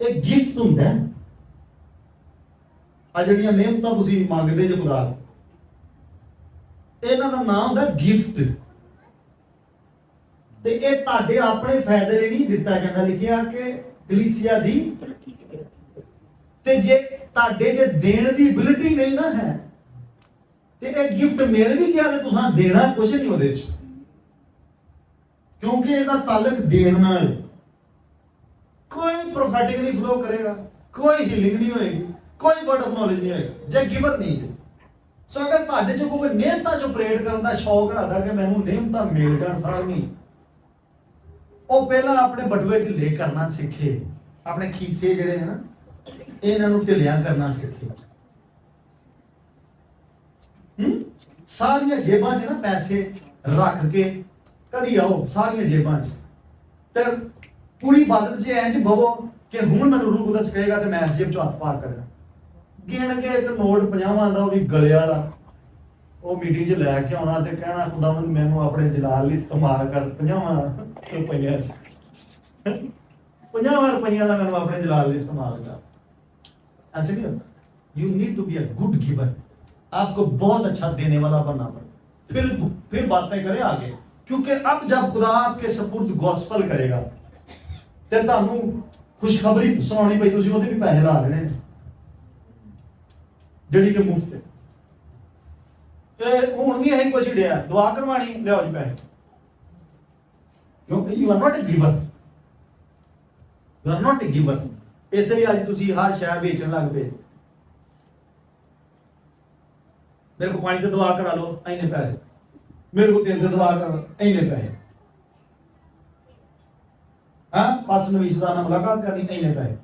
ਇੱਕ ਗਿਫਟ ਹੁੰਦਾ ਹੈ, ਆ ਜਿਹੜੀਆਂ ਨੇਮਤਾਂ ਤੁਸੀਂ ਮੰਗਦੇ ਜੇ ਖੁਦਾ, ਇਹਨਾਂ ਦਾ ਨਾਮ ਹੁੰਦਾ ਗਿਫਟ। ਤੇ ਇਹ ਤੁਹਾਡੇ ਆਪਣੇ ਫਾਇਦੇ ਲਈ ਨਹੀਂ ਦਿੱਤਾ ਜਾਂਦਾ, ਲਿਖਿਆ ਕਿ ਕਲੀਸਿਆ ਦੀ, ਤੇ ਜੇ ਤੁਹਾਡੇ ਜੇ ਦੇਣ ਦੀ ਐਬਿਲਿਟੀ ਨਹੀਂ ਨਾ ਹੈ ਤੇ ਇਹ ਗਿਫਟ ਮਿਲ ਵੀ ਗਿਆ ਤੇ ਤੁਸੀਂ ਦੇਣਾ ਕੁਝ ਨਹੀਂ ਉਹਦੇ ਚ, ਕਿਉਂਕਿ ਇਹਦਾ ਤਾਲੁਕ ਦੇਣ ਨਾਲ। ਕੋਈ ਪ੍ਰੋਫੈਟਿਕ ਨਹੀਂ ਫਲੋ ਕਰੇਗਾ, ਕੋਈ ਹੀਲਿੰਗ ਨਹੀਂ ਹੋਏਗੀ, ਕੋਈ ਵਰਡ ਆਫ ਨੌਲੇਜ ਨਹੀਂ ਹੋਏਗਾ ਜੇ ਗਿਵਰ ਨਹੀਂ ਜੇ। ਸੋ ਅਗਰ ਤੁਹਾਡੇ ਚ ਕੋਈ ਨਿਹਮਤਾਂ ਚ ਪ੍ਰੇਡ ਕਰਨ ਦਾ ਸ਼ੌਕ ਰੱਖਦਾ ਕਿ ਮੈਨੂੰ ਨਿਹਮਤਾਂ ਮਿਲ ਜਾਣ ਸਾਰੀਆਂ, ਉਹ ਪਹਿਲਾਂ ਆਪਣੇ ਬਟੂਏ ਢਿੱਲੇ ਕਰਨਾ ਸਿੱਖੇ, ਆਪਣੇ ਖੀਸੇ ਜਿਹੜੇ ਨੇ ਨਾ ਇਹਨਾਂ ਨੂੰ ਢਿੱਲਿਆਂ ਕਰਨਾ ਸਿੱਖੇ। ਸਾਰੀਆਂ ਜੇਬਾਂ 'ਚ ਨਾ ਪੈਸੇ ਰੱਖ ਕੇ ਕਦੀ ਆਓ, ਸਾਰੀਆਂ ਜੇਬਾਂ 'ਚ, ਤੇ ਪੂਰੀ ਇਬਾਦਤ 'ਚ ਇੰਜ ਬਵੋ ਕਿ ਹੁਣ ਮੈਨੂੰ ਰੂਹ ਕੁਦਸ ਕਹੇਗਾ ਤੇ ਮੈਂ ਇਸ ਜੇਬ 'ਚੋਂ ਹੱਥ ਪਾਰ ਕਰਨਾ। ਗਿਣ ਕੇ ਇੱਕ ਨੋਟ 50 ਦਾ, ਉਹ ਵੀ ਗਲੇ ਵਾਲਾ, ਉਹ ਮੀਟਿੰਗ 'ਚ ਲੈ ਕੇ ਆਉਣਾ ਤੇ ਕਹਿਣਾ ਖੁਦਾਵੰਦ ਮੈਨੂੰ ਆਪਣੇ ਜਲਾਲ ਲਈ ਇਸਤੇਮਾਲ ਕਰ 50 ਰੁਪਈਆ 'ਚ, 50 ਰੁਪਈਆ ਦਾ ਮੈਨੂੰ ਆਪਣੇ ਜਲਾਲ ਲਈ ਇਸਤੇਮਾल कर। ऐसे नहीं होता। You need to be a good giver, आपको बहुत अच्छा देने वाला बनना पड़ेगा, फिर बातें करें आगे, क्योंकि अब जब खुदा आपके सपुर्द गॉस्पल करेगा ते तुहानू खुशखबरी सुनानी पई, तुसीं ओहदे भी पैसे ला देने ਜਿਹੜੀ ਕਿ ਮੁਫਤ ਹੈ। ਤੇ ਹੁਣ ਵੀ ਇਹੀ ਕੁਛ ਡਿਆ, ਦੁਆ ਕਰਵਾਣੀ, ਲਿਆਓ ਜੀ ਪੈਸੇ, ਕਿਉਂਕਿ you are not a giver, you are not a giver. ਇਸ ਲਈ ਅੱਜ ਤੁਸੀਂ ਹਰ ਸ਼ੈ ਵੇਚਣ ਲੱਗ ਪਏ। ਮੇਰੇ ਕੋ ਪਾਣੀ ਤੇ ਦੁਆ ਕਰਾ ਲਓ, ਇੰਨੇ ਪੈਸੇ मेरे को दिल से दुआ कर इन्ने पैसे, हाँ पास नबी सदा मुलाकात करनी इन्ने पैसे।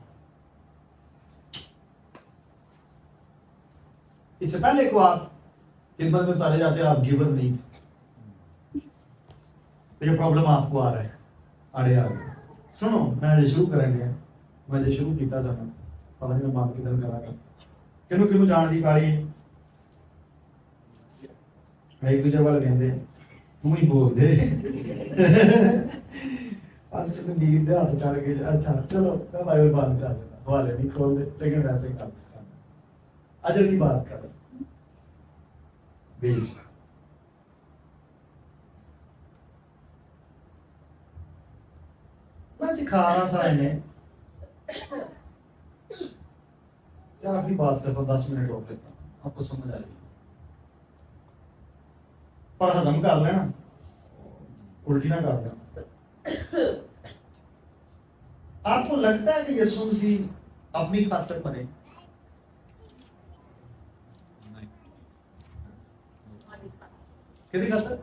इससे पहले को आप खिदमत में उतारे जाते, आप गिवर नहीं थे, ये प्रॉब्लम आपको आ रहा है, आड़े आ गए। सुनो मैं जो शुरू करेंगे, मैं जो शुरू किया था पता नहीं मैं बात किधर करांगा, किनू किनू जान दी गाली है, एक दूसरे वाले कहते तू ही बोल दे पास में बीत दे हाथ चढ़ के, अच्छा चलो मैं बाइबल बात कर देता, हवाले नहीं खोल दे, लेकिन वैसे ही काम सिखाना। अजर की बात कर बीज, मैं सिखा रहा था इन्हें, आखिरी बात करता 10 मिनट रोक लेता हूं, आपको समझ आ रही, पर हजम कर लेना, उल्टी ना कर देना। आपको लगता है कि यीशु मसीह अपनी खातिर मरे? किहदी खातिर?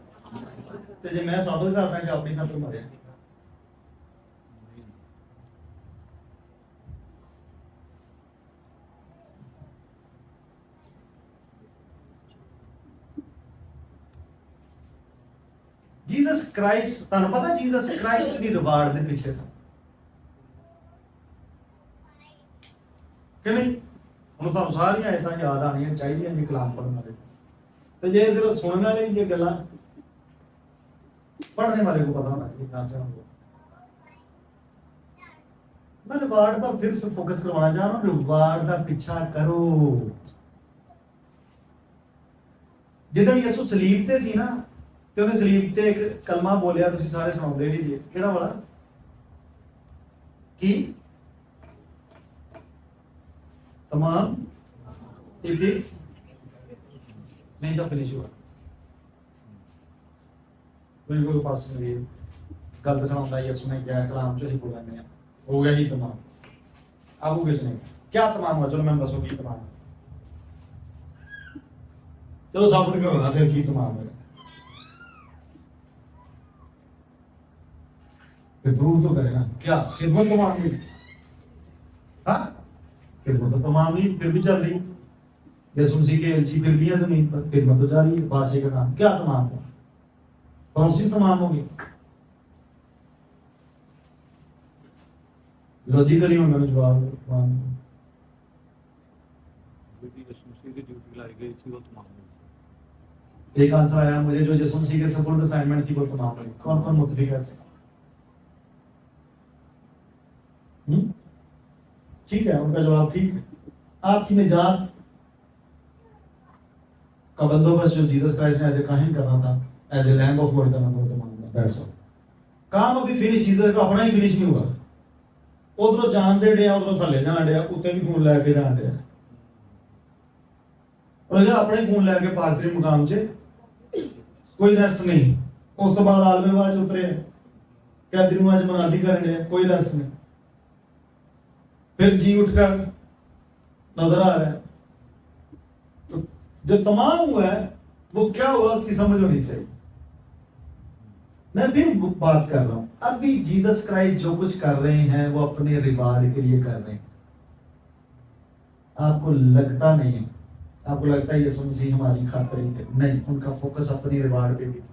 ते जे मैं साबित करदा कि अपनी खातिर मरे, जीसस क्राइस्ट, तुहानू पता जीसस क्राइस्ट दी रिवार्ड दे पीछे सी कि नहीं? हम तुहानू सारियां आयतां याद आनियां चाहिए जी कलाम पढ़ने वाले, तो जे सिर्फ सुनने वाले ये गल्लां पढ़ने वाले को पता होना चाहिए ना चाहिए। मैं रिवार्ड पर फिर से फोकस करवाना चाह रहा हूं, रिवार्ड का पीछा करो। जिदन यसू सलीब ते सी ना, ते उन्हें सलीब ते एक कलमा बोलिया, तुसीं सारे सुनाउंदे रहिए, केड़ा वाला की तमाम इट इज नहीं था फिनिश हुआ, कोई कोई पास में गल सुनाउंदा यसू ने क्या कलाम जो ही बोलने हैं, हो गया ही तमाम। अब वो किसने क्या तमाम हुआ, चलो मैं दसो की तमाम, चलो साबित करो ना फिर की तमाम है, फिर प्रूव तो करे ना, क्या खिदमत तमाम हुई? हाँ खिदमत तो तमाम हुई, फिर भी चल रही, यीशु मसीह के एलची फिर भी है जमीन पर, खिदमत तो जारी है, बादशाह का नाम क्या तमाम हुआ? प्रोसेस तमाम होगी, लॉजिकली उन्होंने जवाब एक आंसर आया मुझे, जो यीशु मसीह के सपोर्ट असाइनमेंट थी वो तमाम हुई। कौन कौन मुतफिक है? ठीक है, उनका जवाब ठीक है। आपकी निजात का बंदोबस्त जो जीसस क्राइस्ट ने एज ए काहिन करना था, as a lamb of God करना था, वो तमाम हुआ, दैट्स ऑल। काम अभी फिनिश, जीसस का अपना ही फिनिश नहीं हुआ, उधरों जान दे डिया, उधरों थले जान डिया, उत्ते भी खून लैके जान डिया, और अपने खून लैके पादरी मुकाम से कोई रेस्ट नहीं। उस तो बाद आलमे बाज उतरे, कैदी रूम च मनादी करने, कोई रेस्ट नहीं, फिर जी उठकर नजर आ रहा है। तो जो तमाम हुआ है वो क्या हुआ, उसकी समझ होनी चाहिए। मैं फिर बात कर रहा हूं, अभी जीसस क्राइस्ट जो कुछ कर रहे हैं वो अपने रिवार्ड के लिए कर रहे हैं। आपको लगता नहीं है, आपको लगता है यीशु मसीह हमारी खातिर ही थे? नहीं, उनका फोकस अपनी रिवार्ड पे भी था।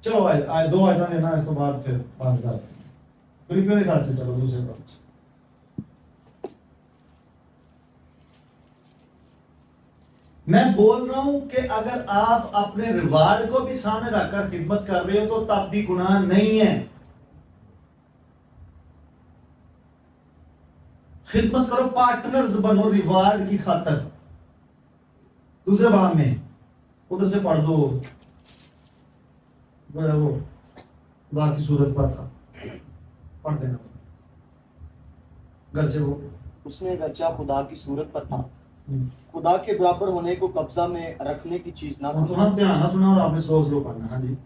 चलो आए 2 आयता देना, इस तो बाद फिर बात करते हैं। फिलिपियों के खाते से चलो दूसरे बात। मैं बोल रहा हूं कि अगर आप अपने रिवार्ड को भी सामने रखकर खिदमत कर रहे हो तो तब भी गुनाह नहीं है। खिदमत करो, पार्टनर्स बनो रिवार्ड की खातर। दूसरे भाग में उधर से पढ़ दो, वो खुदा की सूरत पर था, पढ़ देना घर से। वो उसने गच्चा खुदा की सूरत पर था, खुदा के बराबर होने को कब्जा में रखने की चीज ना समझा। हम ध्यान ना सुना और आपने स्लो पढ़ना। हाँ जी।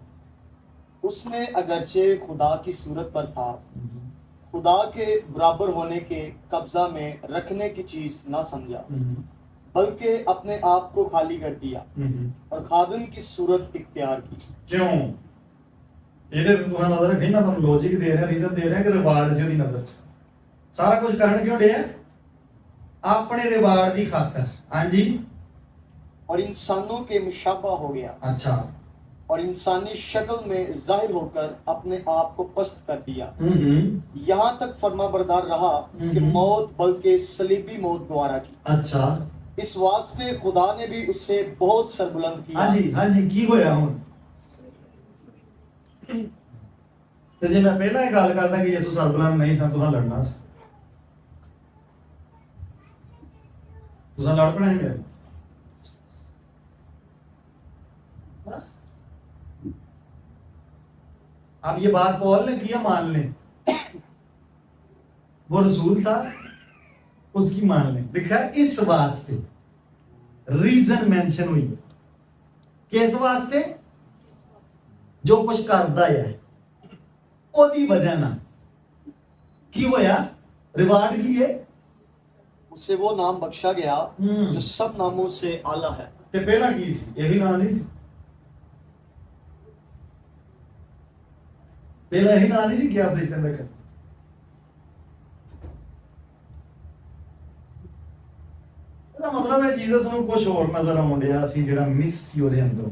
उसने अगरचे खुदा की सूरत पर था, खुदा के बराबर होने के कब्जा में रखने की चीज ना समझा, बल्कि अपने आप को खाली कर दिया और खादिम की सूरत इख्तियार की। क्यों ਇਹਦੇ ਤੇ ਤੁਹਾਨੂੰ ਨਜ਼ਰ ਰੱਖੀ ਮੈਂ ਤੁਹਾਨੂੰ ਲੌਜੀਕ ਦੇ ਰਿਹਾ ਰੀਜ਼ਨ ਦੇ ਰਿਹਾ ਕਿ ਰਿਵਾਰਡ ਸੀ ਉਹਦੀ ਨਜ਼ਰ 'ਚ ਸਾਰਾ ਕੁਝ ਕਰਨ ਕਿਉਂ ਡਿਆ ਆਪਣੇ ਰਿਵਾਰਡ ਦੀ ਖਾਤਰ ਹਾਂਜੀ और इंसानों के मुशाबा हो गया अच्छा और इंसानी शक्ल में जाहिर होकर अपने आप को पस्त कर दिया। यहाँ तक फरमाबरदार रहा कि मौत बल्कि सलीबी मौत द्वारा की। अच्छा इस वास्ते खुदा ने भी उससे बहुत सरबुलंद किया। हाँ जी की होया हुन ਤੇ ਜੇ ਮੈਂ ਪਹਿਲਾਂ ਇਹ ਗੱਲ ਕਰਦਾ ਕਿ ਯਿਸੂ ਸਰਬਲੰਦ ਨਹੀਂ ਸਨ ਤੁਸੀਂ ਲੜਨਾ ਸੀ ਤੁਸੀਂ ਲੜ ਪਣਾ ਹੈ ਮੇਰੇ अब ये बात पॉल ने किया मान लें वो रसूल था उसकी मान लें लिखा है इस वास्ते रीजन मेंशन हुई किस वास्ते जो कुछ करता है ओदी वजह ना की होया रिवार्ड की है उसे वो नाम बख्शा गया जो सब नामों से आला है। ते पहला की सी यही नाम नहीं सी पहला यही नाम नहीं सी क्या फरिश्ते में कर ਇਹਦਾ ਮਤਲਬ ਹੈ ਜੀਸਸ ਨੂੰ ਕੁਝ ਹੋਰ ਨਜ਼ਰ ਆਉਂਦਿਆ ਸੀ ਜਿਹੜਾ ਮਿਸ ਸੀ ਉਹਦੇ ਅੰਦਰ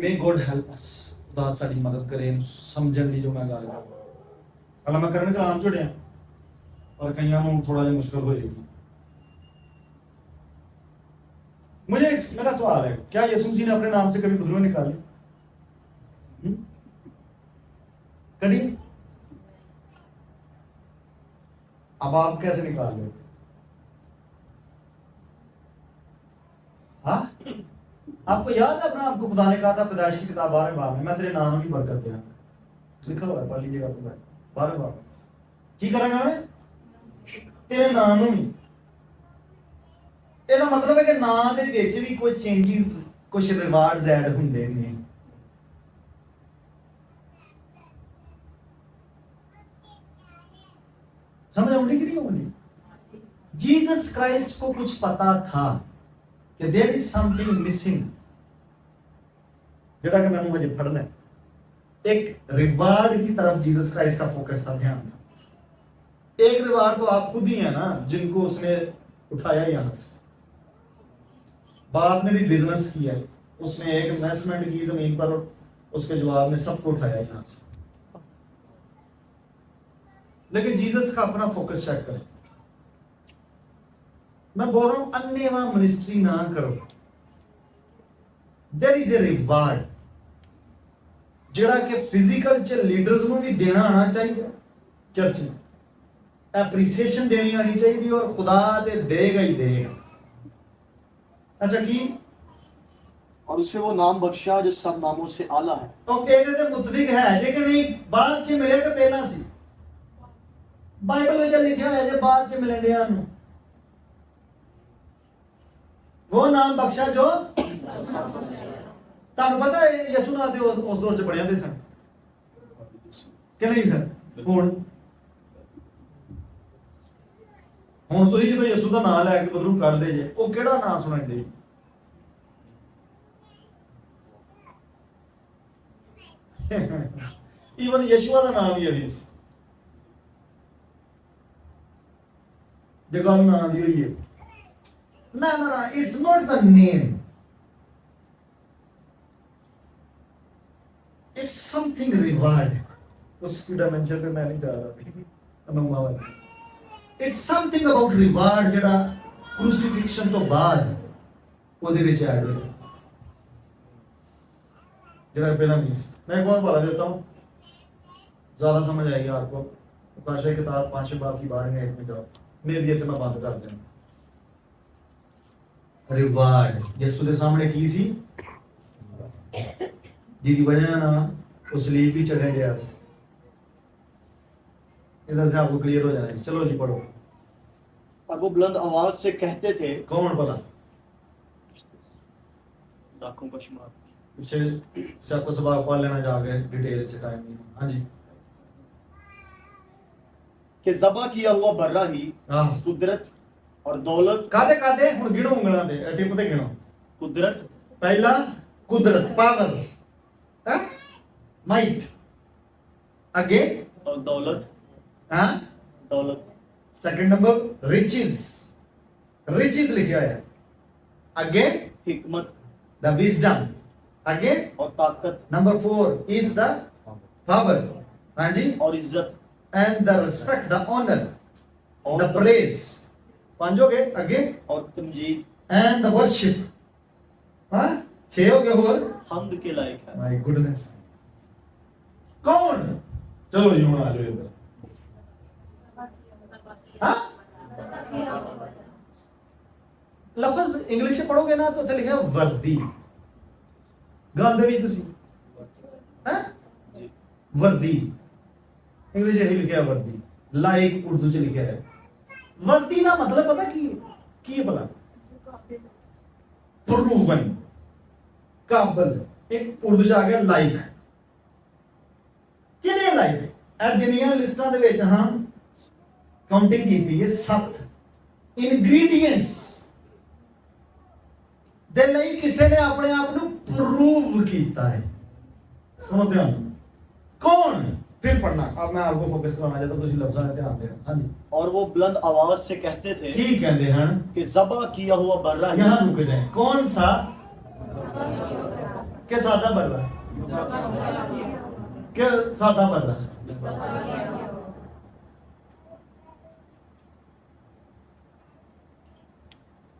मे गॉड हेल्प अस खुदा साडी मदद करे समझण दी जो मैं गल कर हालां मैं करन कलाम छड़िया पर कईयां नूं थोड़ा जिहा मुश्किल होएगी मुझे मेरा सवाल है क्या यीशु मसीह ने अपने नाम से कभी बदलू निकाले कभी अब आप कैसे निकाल रहे हाँ आपको याद है अपना आपको खुदा ने कहा था पैदाइश की किताब 12वें बाब में मैं तेरे नाम की बरकत देना लिखा हुआ है पढ़ लीजिएगा 12वें बाब की करेंगा मैं तेरे नाम ही ਇਹਦਾ ਮਤਲਬ ਹੈ ਕਿ ਨਾਂ ਦੇ ਵਿੱਚ ਵੀ ਕੋਈ ਚੇਂजेस ਕੁਝ ਰਿਵਾਰਡਸ ਐਡ ਹੁੰਦੇ ਨੇ समझ आउंदी कि नहीं आउंदी जीसस क्राइस्ट को कुछ पता था कि देयर इज समथिंग मिसिंग जेड़ा कि मैंने मुझे पढ़ना है एक रिवार्ड की तरफ जीसस क्राइस्ट का फोकस था ध्यान था एक रिवार्ड तो आप खुद ही है ना जिनको उसने उठाया यहां से बाप ने भी बिजनेस किया है उसने एक इन्वेस्टमेंट की जमीन पर और उसके जवाब में सबको उठाया यहां से लेकिन जीसस का अपना फोकस चेक करें मैं बोल रहा हूं अन्यवा मिनिस्ट्री ना करो देयर इज ए रिवार्ड जेड़ा कि फिजिकल च लीडर्स को भी देना आना चाहिए चर्च में एप्रिसिएशन देनी आनी चाहिए और खुदा ते देगा ही देगा अच्छा की और उसे वो नाम बख्शा जो सब नामों से आला है तो कहते थे मुतफिक है जे कि नहीं बाद च मिलेगा पहला सी बाइबल में लिखा है जे बाद च मिलन दिया नु वो नाम बख्शा जो तानु पता है यसु नाम दे उस दौर च पढ़िया दे सन कि नहीं सर हुन ਹੁਣ ਤੁਸੀਂ ਜਦੋਂ ਯਿਸੂ ਦਾ ਨਾਮ ਲੈ ਕੇ ਬਦਲੂ ਕਰਦੇ ਜੇ ਉਹ ਕਿਹੜਾ ਨਾਮ ਸੁਣਾਉਂਦੇ ਈਵਨ ਯਸ਼ੂਆ ਦਾ ਨਾਮ ਹੀ ਅਵੀ ਸੀ ਜੇ ਗੱਲ ਨਾਮ ਦੀ ਹੋਈ ਹੈ ਨਾ it's not the name it's something reward ਉਸ ਕੀ ਡਾਇਮੈਂਸ਼ਨ पे मैं नहीं जा रहा अनुमा वाला इट्स समथिंग अबाउट रिवार्ड ਜਿਹੜਾ क्रूसिफिक्शन ਤੋਂ ਬਾਅਦ ਉਹਦੇ ਵਿੱਚ ਐਡ ਹੋਇਆ ਜਿਹੜਾ ਪਹਿਲਾਂ ਨਹੀਂ ਸੀ मैं एक और वाला देता हूँ ज्यादा समझ आएगी आपको प्रकाश की किताब 5 बाब की 12वें आयत में जाओ मैं भी इतना बंद कर देना रिवार्ड यीशु के सामने की सी जिसकी वजह ना उस लीव भी चढ़े गया इधर से आपको क्लियर हो जाना है चलो जी पढ़ो और वो बुलंद आवाज से कहते थे कौन बोला लाखों का शुमार पीछे से आपको सबक पढ़ लेना जाके डिटेल से टाइम नहीं। हाँ जी कि ज़बा किया हुआ बर्रा ही हाँ कुदरत और दौलत कादे कादे हुन गिनो उंगलां दे टिप ते गिनो। कुदरत पहला कुदरत पावर हाँ माइट आगे और दौलत हाँ दौलत सेकंड नंबर रिचेस रिचेस लिखा है आगे हिकमत द विजडम आगे और ताकत नंबर 4 इज द पावर हाँ जी और इज्जत and the respect the honor और the praise पांच हो गए आगे और तमजीद and the worship हाँ छह हो गए और हम्द के लायक है। my goodness कौन चलो यूं आ जाओ इधर हाँ लफ्ज इंग्लिश में पढ़ोगे ना तो इसे लिखा वर्दी गांधे भी तुसी हाँ जी वर्दी इंग्लिश में लिखा है वर्दी लाइक उर्दू से लिखा है वर्दी का मतलब पता की है भला प्रूवन काबल एक उर्दू ਚ आ गया लाइक किने लाइक ਇਹ ਜਿੰਨੀਆਂ ਲਿਸਟਾਂ ਦੇ ਵਿੱਚ ਹਾਂ ਕਾਊਂਟਿੰਗ ਕੀਤੀ ਹੈ 7 ਇਨਗਰੀਡੀਐਂਟਸ ਦੇ ਲਈ ਕਿਸੇ ਨੇ ਆਪਣੇ ਆਪ ਨੂੰ ਪ੍ਰੂਵ ਕੀਤਾ है सुनो ध्यान कौन फिर पढ़ना अब मैं आपको फोकस कराना चाहता हूं तुसी लफ्ज़ां पे ध्यान देना हां जी और वो बुलंद आवाज से कहते थे की कहते हैं कि ज़बा किया हुआ बर्रा ही यहां रुक जाए कौन सा के सादा बल्ला के सादा बल्ला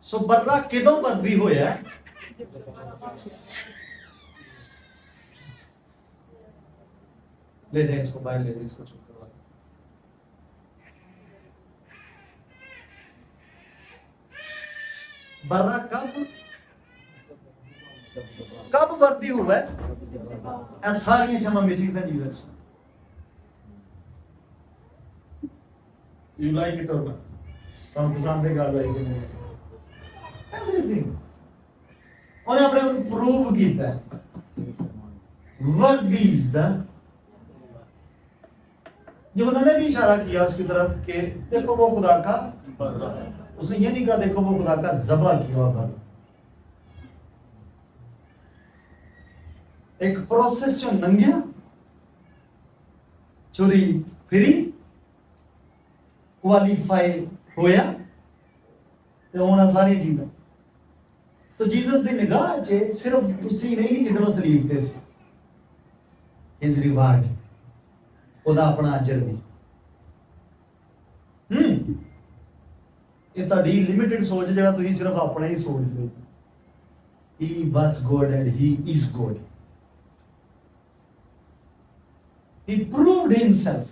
सो बर्रा किदों बदली होया ले जाए इसको बाहर ले जाए इसको चुप करवा बर्रा कब वर्दी हुआ है सारियां क्षमा missing son Jesus you like it और नॉट कौन पसंद है गल आई कि नहीं एवरीथिंग उन्हें अपने प्रूव किया वर्दी इज द यूहन्ना ने भी इशारा किया उसकी तरफ कि देखो वो खुदा का बर्रा है। उसने ये नहीं कहा देखो वो खुदा का ज़बा किया हुआ बर्रा एक प्रोसेस जो नंगिया चोरी फिरी क्वालीफाई होया ते होना सारी चीज़ां सो जीसस दी निगाह च सिर्फ तुसी नहीं जिधरों सलीब पे सी इज रिवार्ड ਉਹਦਾ ਆਪਣਾ ਅਜਰ ਵੀ ਇਹ ਤੁਹਾਡੀ ਲਿਮਿਟਿਡ ਸੋਚ ਜਿਹੜਾ ਤੁਸੀਂ ਸਿਰਫ ਆਪਣਾ ਹੀ ਸੋਚਦੇ ਹੋ he was God and he is God he proved himself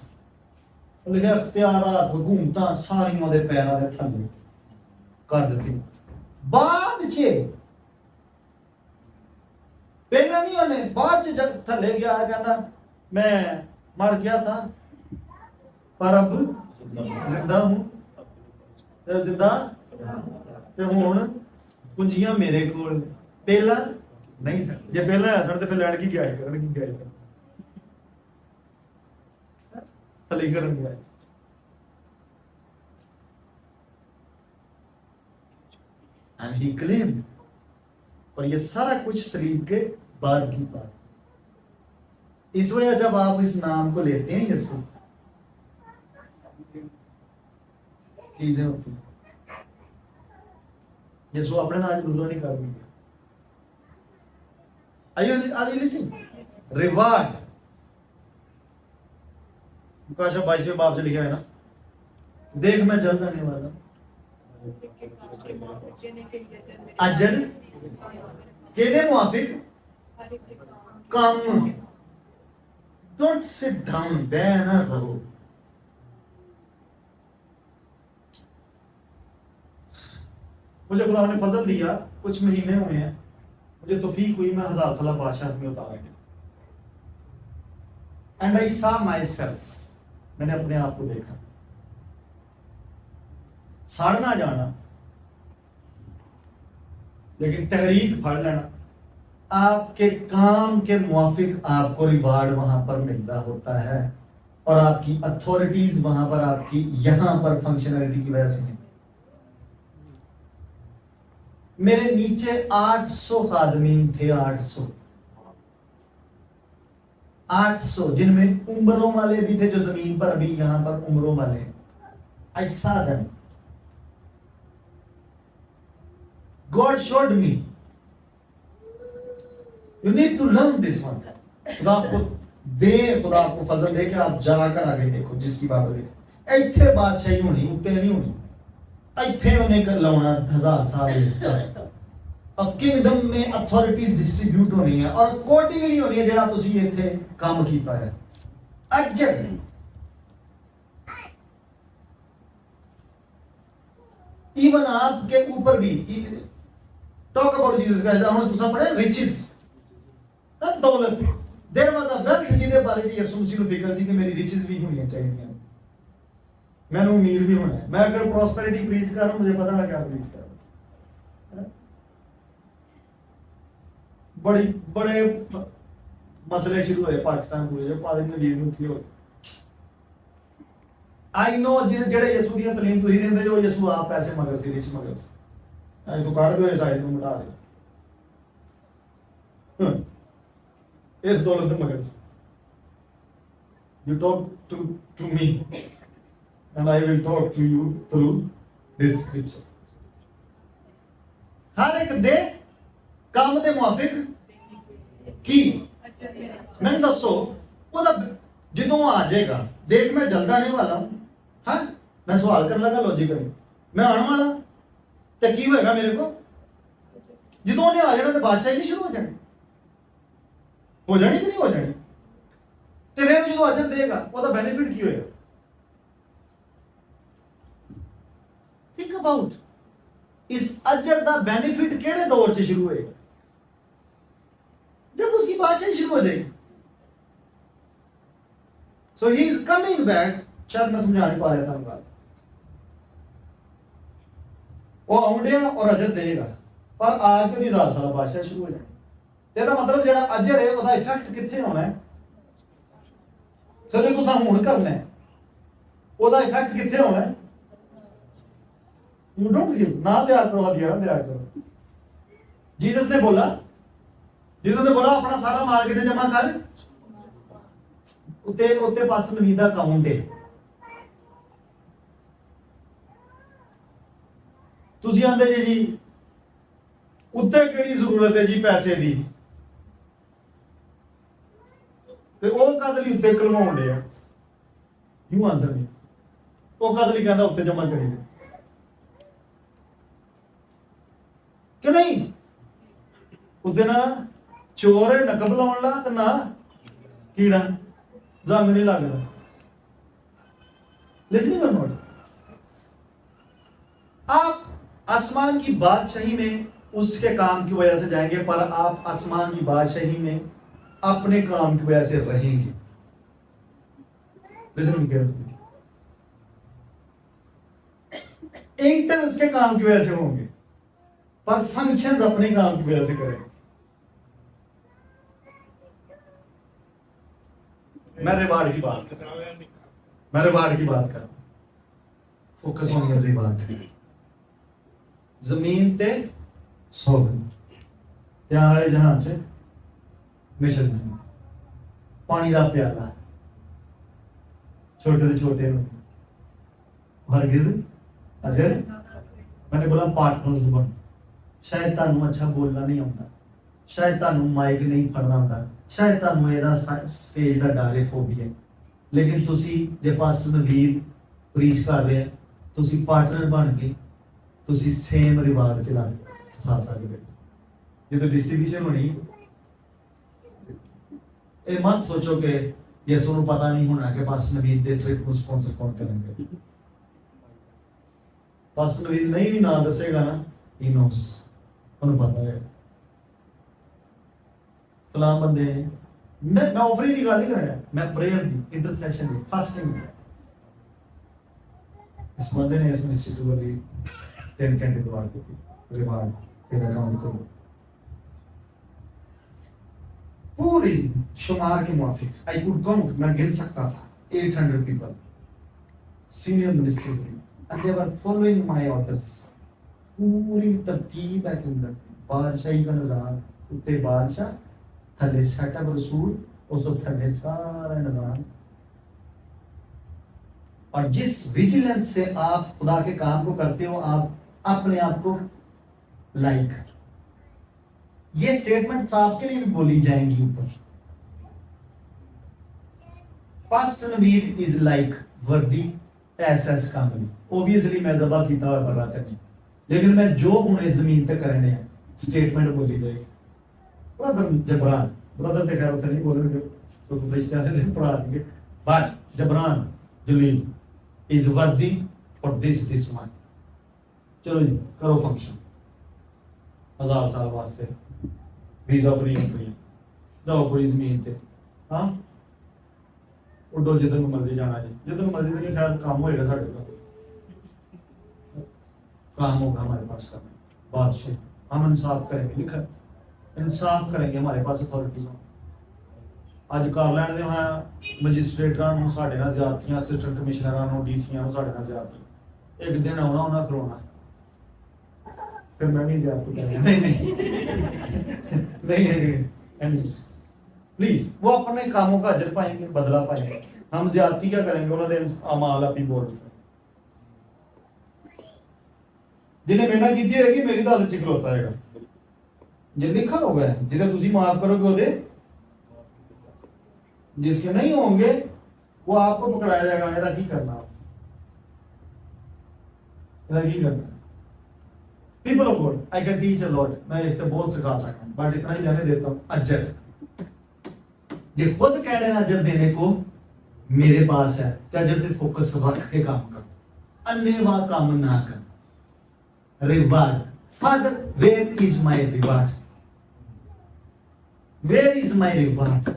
ਉਹਦੇ ਇਖਤਿਆਰਾਤ ਹਕੂਮਤਾਂ ਸਾਰੀਆਂ ਉਹਦੇ ਪੈਰਾਂ ਦੇ ਥੱਲੇ ਕਰ ਦਿੱਤੀ ਬਾਅਦ ਚ ਪਹਿਲਾਂ ਨਹੀਂ ਉਹਨੇ ਬਾਅਦ ਚ ਜਦ ਥੱਲੇ ਗਿਆ ਕਹਿੰਦਾ मैं मर गया था पर अब जिंदा हूं जिंदा ते हुण कुंजियां मेरे कोल पहला नहीं सन जे पहला है सन ते फिर लैण की क्या है करन की क्या है थले करन गया एंड ही क्लेम और ये सारा कुछ सलीब के बाद की बात इस वजह जब आप इस नाम को लेते हैं यीशु चीजें होती यीशु अपने नाम बदलो नहीं कर आर यू लिसनिंग रिवार्ड मुकाशा 22वें बाब से लिखा है ना देख मैं जल्द आने वाला अजर केदे मुआफिक काम Don't sit down there ना रहो मुझे खुदा ने फजल दिया कुछ महीने हुए हैं मुझे तौफीक हुई मैं 1000 साल बादशाह में उतारा गया एंड आई सा माई सेल्फ मैंने अपने आप को देखा सड़ना जाना लेकिन तहरीक फड़ लेना आपके काम के मुआफिक आपको रिवार्ड वहां पर मिल रहा होता है, और आपकी अथॉरिटीज वहां पर आपकी यहां पर फंक्शनलिटी की वजह से नहीं। मेरे नीचे 800 खादमीन थे, 800 जिनमें उम्रों वाले भी थे, जो जमीन पर अभी यहां पर उम्रों वाले हैं। I saw them. God showed me. You need to learn this one. खुदा आपको दे, खुदा आपको फजल दे कि आप जाकर आगे देखो जिसकी बात है। इतने बादशाही होनी, उत्ते नहीं होनी। इतने उन्हें कर लाना 1000 साल। अब किंगडम में अथॉरिटीज डिस्ट्रीब्यूट होनी है और अकॉर्डिंगली होनी है जेड़ा तुसी इत्थे काम कीता है। अजर इवन आपके ऊपर भी टॉक अबाउट जीसस गाइस, हम तुसा पढ़े रिचेस, दौलत। देयर वाज अ वेल्थ जिदे बारे च यसू मसीह ਨੂੰ ਫਿਕਰ ਸੀ ਕਿ ਮੇਰੀ रिचेस भी होनी चाहिए, मैंने अमीर भी होना है। मैं अगर प्रॉस्पेरिटी प्रीच कर रहा हूं, मुझे पता है क्या प्रीच कर रहा हूं। बड़े मसले शुरू हुए पाकिस्तान पूरे, जो पादरी नवीर ਨੂੰ की हो। आई नो ਜਿਹੜੇ ਯਿਸੂ ਦੀ ਤਾਲੀਮ ਤੁਸੀਂ ਦਿੰਦੇ ਜੋ ਯਿਸੂ ਆਪ ਪੈਸੇ ਮਗਰ ਸੀ, ਰਿਚ ਮਗਰ ਸੀ। ਐ ਤੋਂ ਕੱਢ ਦਿਓ, ਇਸ ਆਇਤ ਨੂੰ ਮਿਟਾ ਦਿਓ। इस दौलत में मगर you talk to me and I will talk to you through this scripture. हर एक दे काम दे मुआफिक की मैंने दसो ਉਹਦਾ ਜਦੋਂ आ जाएगा। देख मैं जल्द आने वाला हूं। हाँ, मैं सवाल कर लगा लॉजिकली, मैं आने वाला तो की होएगा मेरे को? ਜਦੋਂ ਉਹਨੇ ਆ ਜਾਣਾ तो बादशाही नहीं शुरू हो जानी, हो जानी कि नहीं हो जानी? तो फिर जो अजर देगा ਉਹਦਾ बेनिफिट की होएगा? थिंक अबाउट इस अजर का बेनिफिट केड़े दौर से शुरू होएगा? जब उसकी बादशाही शुरू हो जाएगी। सो ही इज कमिंग बैक। शायद मैं समझा नहीं पा रहा था बात। वो आउंडिया और अजर देगा, पर आज तो 1000 साल बादशाह शुरू हो जाए। ਇਹਦਾ मतलब ਜਿਹੜਾ ਅਜਰ ਹੈ ਉਹਦਾ ਇਫੈਕਟ ਕਿੱਥੇ ਹੋਣਾ ਹੈ? ਸੋ ਜੇ ਤੁਸੀਂ ਹੁਣ ਕਰਨਾ ਹੈ ਉਹਦਾ ਇਫੈਕਟ ਕਿੱਥੇ ਹੋਣਾ ਹੈ? यू डोंट गिव, ना दिया करो, हदिया ना दिया करो। जीसस ने बोला अपना सारा माल कितने जमा कर, उत्ते पास नबी दा अकाउंट है। तुसी आंदे जी उत्ते केड़ी जरूरत है जी पैसे दी, ਤੇ ਉਹ ਕਦ ਲਈ ਉੱਤੇ ਕਲਵਾਉਂਦੇ ਆ? ਯੂ ਆਨਸਰ ਨਹੀਂ। ਉਹ ਕਦ ਲਈ ਕਹਿੰਦਾ ਉੱਤੇ ਜਮਾ ਕਰੀ ਕਿ ਨਹੀਂ? ਉਹਦੇ ਨਾਲ ਚੋਰ ਨਕਬ ਲਾਉਣ ਲਾ ਤੇ ਨਾ ਕੀੜਾ ਜੰਗ ਨਹੀਂ ਲੱਗਦਾ। लिसनिंग और नॉट, आप आसमान की बादशाही में उसके काम की वजह से जाएंगे, पर आप आसमान की बादशाही में अपने काम की वजह से रहेंगे। एक दिन उसके काम की वजह से होंगे, पर फंक्शंस अपने काम की वजह से करेंगे। मैं रिवार्ड की बात कर रहा हूं। Focus on your reward. जमीन ते सोहन ध्यान वाले जहां से मिशन पानी का प्याला छोटे से छोटे हरगिज अजर मैंने बोला पार्टनर्स बन। शायद तुहानू अच्छा बोलना नहीं आता, शायद तुहानू माइक नहीं फड़ना आता, शायद तुहानू एदा स्टेज का डर है, फोबिया, लेकिन तुसी जे पास्टर नवीर प्रीच कर रहे हैं, तुसी पार्टनर बन के तुसी सेम रिवार्ड चला फसा सकते। जो डिस्ट्रीब्यूशन होनी, ये मत सोचो कि यसू को पता नहीं होना कि पास्टर नवीर दे ट्रिप को स्पॉन्सर कौन करेंगे। पास्टर नवीर नहीं भी ना दसेगा ना, ही नोस, उन्हें पता है। सलाम बंदे मैं ऑफरिंग की गल नहीं कर रहा, मैं प्रेयर दी, इंटरसेशन दी, फास्टिंग दी। इस बंदे ने इस इंस्टीट्यूट वाली 3 घंटे दुआ की थी, रिवार्ड ਇਹਦਾ ਕੰਮ ਕਰੋ। पूरी शुमार के मुआफिक आई कुड काउंट, मैं गिन सकता था 800 people senior ministers and they were following my orders. पूरी तरतीब है के अंदर बादशाही का निजाम, उत्ते बादशाह थले सेटअप रसूल, उस तो थले सारा निजाम। और जिस विजिलेंस से आप खुदा के काम को करते हो, आप अपने आप को लाइक, ये स्टेटमेंट्स आपके लिए भी बोली जाएंगी ऊपर। पास्टर नवीद इज लाइक वर्दी एसएस कामली। ऑब्वियसली मैं जबा कीता हुआ बरात नहीं, लेकिन मैं जो हूं जमीन तक करने हैं स्टेटमेंट बोली जाएगी। ब्रदर जबरान, ब्रदर ते खैर उसे नहीं बोलेंगे तो फरिश्ते आते थे पढ़ा देंगे, बट जबरान जलील is worthy for this one. चलो जी करो फंक्शन, 1000 साल वास्ते वीजा फ्री फ्री जाओ पूरी जमीन ते, हाँ उडो जिधर मर्जी जाना जी, जिधर मर्जी नहीं, खैर काम होएगा साढ़े का, काम होगा हमारे पास करना। बादशाह हम इंसाफ करेंगे, लिखा इंसाफ करेंगे, हमारे पास अथॉरिटीज हो। ਅੱਜ ਕਰ ਲੈਣ ਦੇ ਹਾਂ ਮੈਜਿਸਟ੍ਰੇਟਰਾਂ ਨੂੰ ਸਾਡੇ ਨਾਲ ਜ਼ਿਆਦਤੀਆਂ, ਅਸਿਸਟੈਂਟ ਕਮਿਸ਼ਨਰਾਂ ਨੂੰ, ਡੀਸੀਆਂ ਨੂੰ ਸਾਡੇ ਨਾਲ ਜ਼ਿਆਦਤੀ। ਇੱਕ ਦਿਨ ਆਉਣਾ ਉਹਨਾਂ ਕਰਵਾਉਣਾ, फिर मैं भी ज्यादा करूंगा। नहीं प्लीज, वो अपने कामों का अजर पाएंगे, बदला पाएंगे। हम ज्यादती क्या करेंगे, उन्होंने अमाल आप ही बोल जिन्हें मेहनत की होगी मेरी तो हालत च खलोता है, जो लिखा होगा है जिन्हें तुम माफ करोगे वो जिसके नहीं होंगे वो आपको पकड़ाया जाएगा। ऐसा की करना, ऐसा की करना। People of God, I can teach a lot, मैं इससे बहुत सिखा सकता हूं, बट इतना ही रहने देता हूं। अजर जो खुद कह रहे हैं अजर देने को मेरे पास है, तो अजर पे फोकस रख के काम करो, अन्यवाद काम ना कर। Reward, father where is my reward, where is my reward,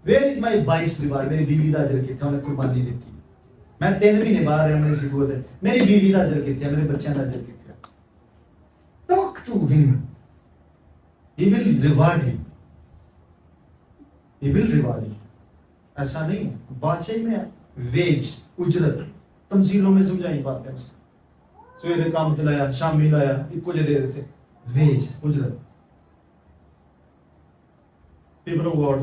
where is my wife's reward. मेरी बीवी का अजर कितना, उन्हें कुर्बानी देती, मैं 3 महीने बाहर रहा, मेरी सिखोत है, मेरी बीवी का अजर कितना, मेरे बच्चों का अजर कितना। Talk to him, he will reward you, he will reward you. ऐसा नहीं है, बादशाही में वेज उजरत तमसीलों में समझाई बातें, सवेरे काम चलाया, शामी लाया, इको जे दे देते, वेज उजरत। पीपल ऑफ गॉड,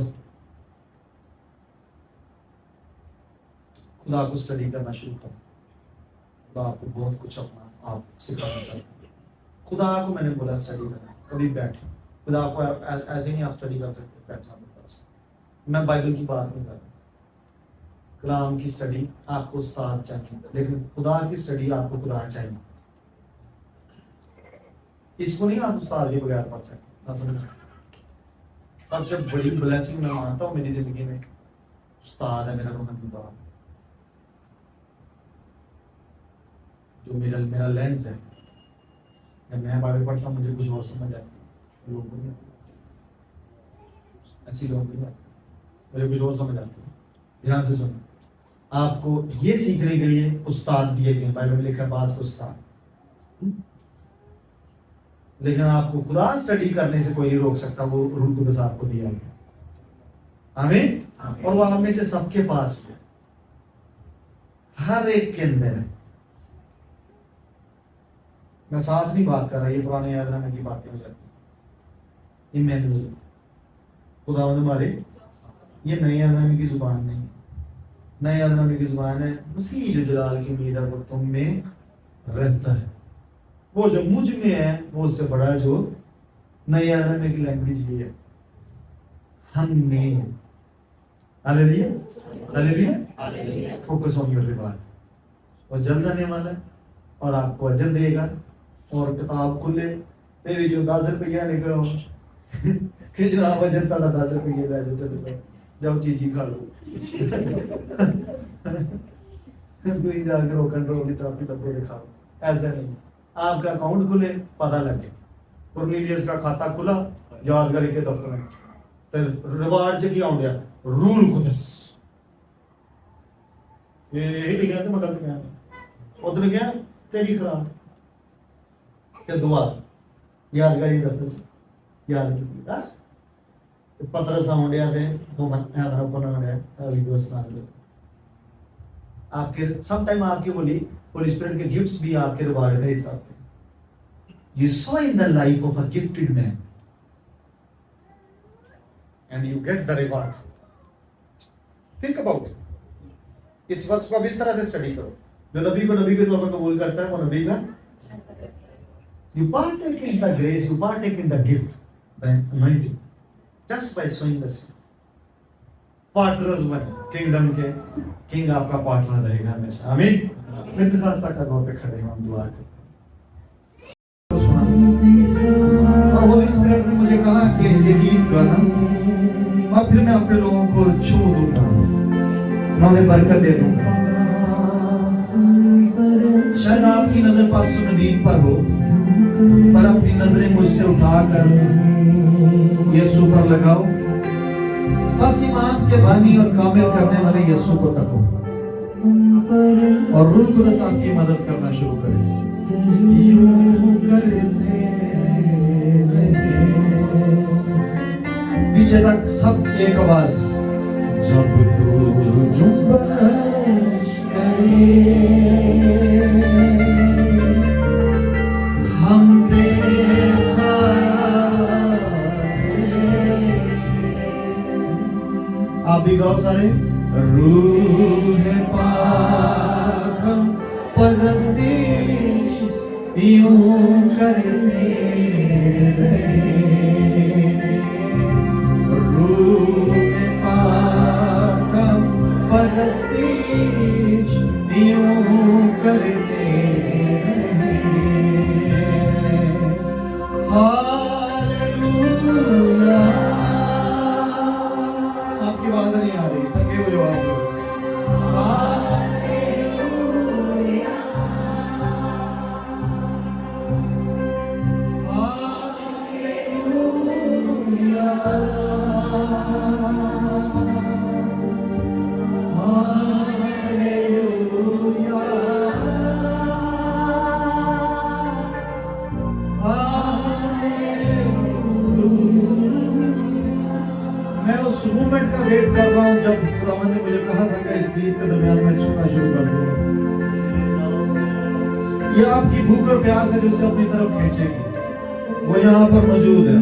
खुदा को स्टडी करना शुरू करो। खुदा आपको बहुत कुछ अपना आप सिखाना चाहते हैं। खुदा को मैंने बोला स्टडी करना, कभी बैठे, खुदा को ऐसे नहीं आप स्टडी कर सकते बैठा। मैं बाइबल की बात नहीं कर रहा, कलाम की स्टडी आपको उस्ताद चाहिए, लेकिन खुदा की स्टडी आपको खुदा चाहिए। इसको नहीं आप उस्ताद के बगैर पढ़ सकते। सबसे बड़ी ब्लेसिंग मैं मानता हूँ मेरी जिंदगी में, उस्ताद है मेरा रूहानी बाप, जो मेरा लेंस है। जब मैं बाइबल पढ़ता हूँ मुझे कुछ और समझ आती है, लोग नहीं आते, ऐसी लोग नहीं आते, मुझे कुछ और समझ आती है। ध्यान से सुनो, आपको ये सीखने के लिए उस्ताद दिए गए, बाइबल में लिखा बात को उस्ताद, लेकिन आपको खुदा स्टडी करने से कोई नहीं रोक सकता, वो रूह कुदस आपको दिया गया। आमीन। और वो आप में से सबके पास है, हर एक के अंदर है। मैं साथ नहीं बात कर रहा, ये पुराने यादनामे की बातें हो जाती है। इमैनुअल, खुदावंद हमारे, ये नए यादनामे की जुबान नहीं, नए यादनामे की जुबान है मसीह जो जलाल की उम्मीद है वो तुम में रहता है। वो जो मुझ में है वो उससे बड़ा है, जो नए यादनामे की लैंग्वेज ये है, हम में। Hallelujah, hallelujah. Focus on your reward, और जल्द आने वाला है और आपको अजर देगा। और किताब खुले तेरे जो 10 रुपया निकलो कि जनाब अजर ताला 10 रुपये ले जाओ, चलो जाओ चीजी खा लो। कोई जाकर रोकन रोक की तरफ डब्बे दिखाओ, ऐसा नहीं। आपका अकाउंट खुले, पता लगे कुरनीलियस का खाता खुला यादगारी के दफ्तर में, तो रिवार्ड च क्या हो गया, रूल कुदस। ये लिखा तो मैं गलत गया, उधर गया तेरी खराब, दुआ यादगारी दफ्तर याद कीता पतरस आउंडिया दे वो बनने हमारा बना है होली गोस्ट मांग लो आपके समटाइम आपके होली स्पिरिट के गिफ्ट्स भी आपके रिवार्ड का हिस्सा होते हैं you saw in the life of a gifted man and you get the reward think about it इस वर्ष को अब इस तरह से स्टडी करो जो नबी को नबी के तौर पर कबूल करता है वो नबी का you partake in the grace you partake in the gift the anointing just by showing the sin partners बने किंगडम के किंग आपका पार्टनर रहेगा हमेशा आमीन मृत खास्ता कदमों पे खड़े हम दुआ करें और होली स्पिरिट ने मुझे कहा कि ये गीत गाना और फिर मैं अपने लोगों को छू दूंगा मैं उन्हें बरकत दे दूंगा शायद आपकी नजर पास्टर नवीन पर हो पर अपनी नजरें मुझसे उठाकर यीशु पर लगाओ बस ईमान के बानी और कामिल करने वाले यीशु को तको और रूह कुदस आपकी मदद करना शुरू करे यूं करते पीछे तक सब एक आवाज जब तू जुम्बश करे हम पे आप भी गाओ सारे रूह पाक परस्ती यूं करते रूह पाक परस्ती यूं करते हालेलुया आपकी आवाज नहीं आ रही थके हुए हो आप लोग मैं उस मूवमेंट का वेट कर रहा हूं जब खुदावन ने मुझे कहा था कि इस गीत के दरमियान में छूना शुरू कर दूंगा ये आपकी भूख और प्यास है जो उसे अपनी तरफ खींचेगी वो यहाँ पर मौजूद है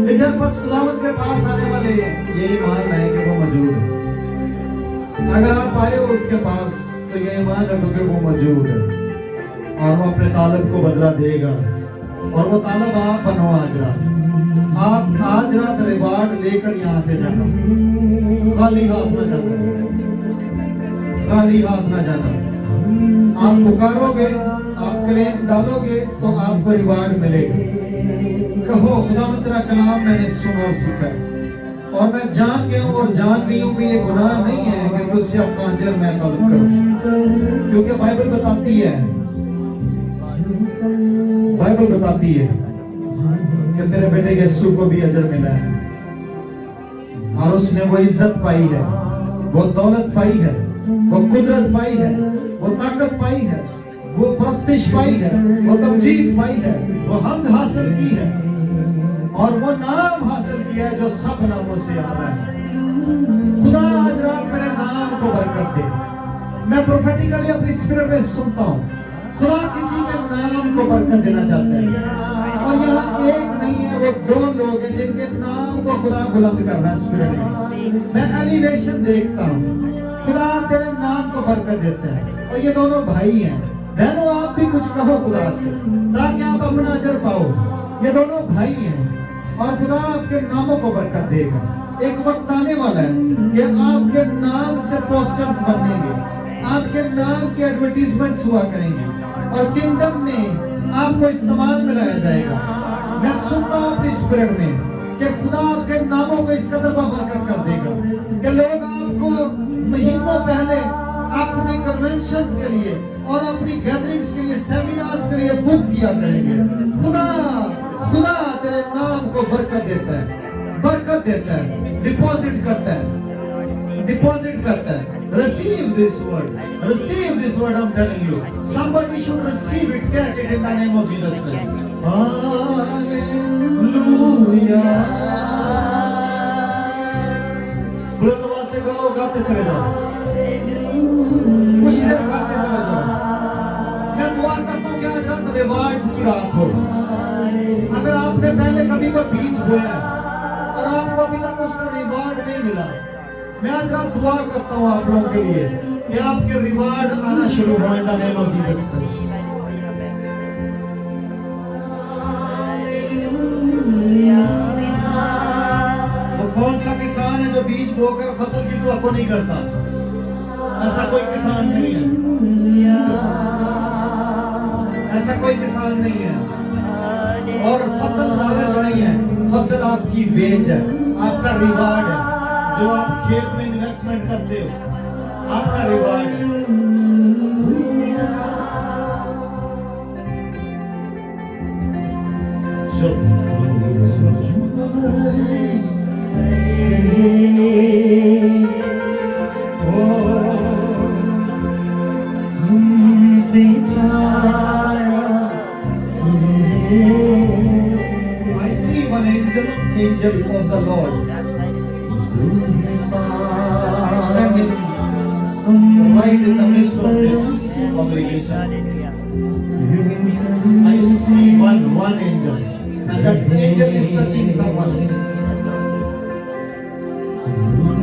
लेकिन बस खुदावन के पास आने वाले यही मान लाए कि वो मौजूद है अगर आप आए हो उसके पास तो ये मान रखो कि वो मौजूद है और वो अपने तालब को बदला देगा और वो तालब आप बनो आज रात आप आज रात रिवार्ड लेकर यहाँ से जाना खाली हाथ ना जाना खाली हाथ ना जाना आप पुकारोगे आप क्लेम डालोगे तो आपको रिवार्ड मिलेगा कहो खुदा तेरा कलाम मैंने सुना और सीखा है और मैं जान गया हूँ और जान गई हूँ कि ये गुनाह नहीं है कि मुझसे अपना अजर मैं तलब करूँ क्योंकि बाइबल बताती है कि तेरे बेटे यीशु को भी अजर मिला है और उसने वो इज्जत पाई है वो दौलत पाई है वो कुदरत पाई है वो ताकत पाई है वो प्रस्तिश पाई है वो तमजीद पाई है वो हमद हासिल की है और वो नाम हासिल किया है जो सब नामों से आला है खुदा आज रात मेरे नाम को बरकत दे मैं प्रोफेटिकली अपनी स्पिरिट में सुनता हूँ खुदा किसी के नाम को बरकत देना चाहता है और यहाँ एक नहीं है वो दो लोग हैं जिनके नाम को खुदा बुलंद कर रहा है स्पिरिट में मैं एलिवेशन देखता हूँ खुदा तेरे नाम को बरकत देते हैं और ये दोनों भाई हैं बहनों आप भी कुछ कहो खुदा से ताकि आप अपना अजर पाओ ये दोनों भाई हैं और खुदा आपके नामों को बरकत देगा एक वक्त आने वाला है कि आपके नाम से पोस्टर्स बनेंगे आपके नाम के एडवर्टीजमेंट्स हुआ करेंगे और किंगडम में आपको इस्तेमाल में लाया जाएगा मैं सुनता हूँ अपनी स्पिरिट में कि खुदा आपके नामों को इस कदर बरकत कर देगा कि लोग आपको महीनों पहले अपने कन्वेंशंस के लिए और अपनी गैदरिंग्स के लिए सेमिनार्स के लिए बुक किया करेंगे खुदा खुदा तेरे नाम को बरकत देता है डिपॉजिट करता है Receive this word. Receive this word, I'm telling you. Somebody should receive it. Catch it in the name of Jesus Christ. Hallelujah. बुलंद आवाज से गाओ, गाते चले जाओ। कुछ देर गाते चले जाओ। मैं दुआ करता हूँ कि आज रात रिवार्ड्स की रात हो। अगर आपने पहले कभी कोई बीज बोया और आपको अभी तक उसका रिवार्ड नहीं मिला, मैं आज रात दुआ करता हूँ आप लोगों के लिए कि आपके रिवार्ड आना शुरू हो इन the name of Jesus Christ. वो कौन सा किसान है जो बीज बोकर फसल की दुआ को नहीं करता? ऐसा कोई किसान नहीं है। ऐसा कोई किसान नहीं है। और फसल लालच नहीं है, फसल आपकी वेज है, आपका रिवार्ड है। जो आप खेत में इन्वेस्टमेंट करते हो, आपका रिवार्ड है। I see one angel of the Lord standing right in the midst of this congregation. I see one angel, and that angel is touching someone.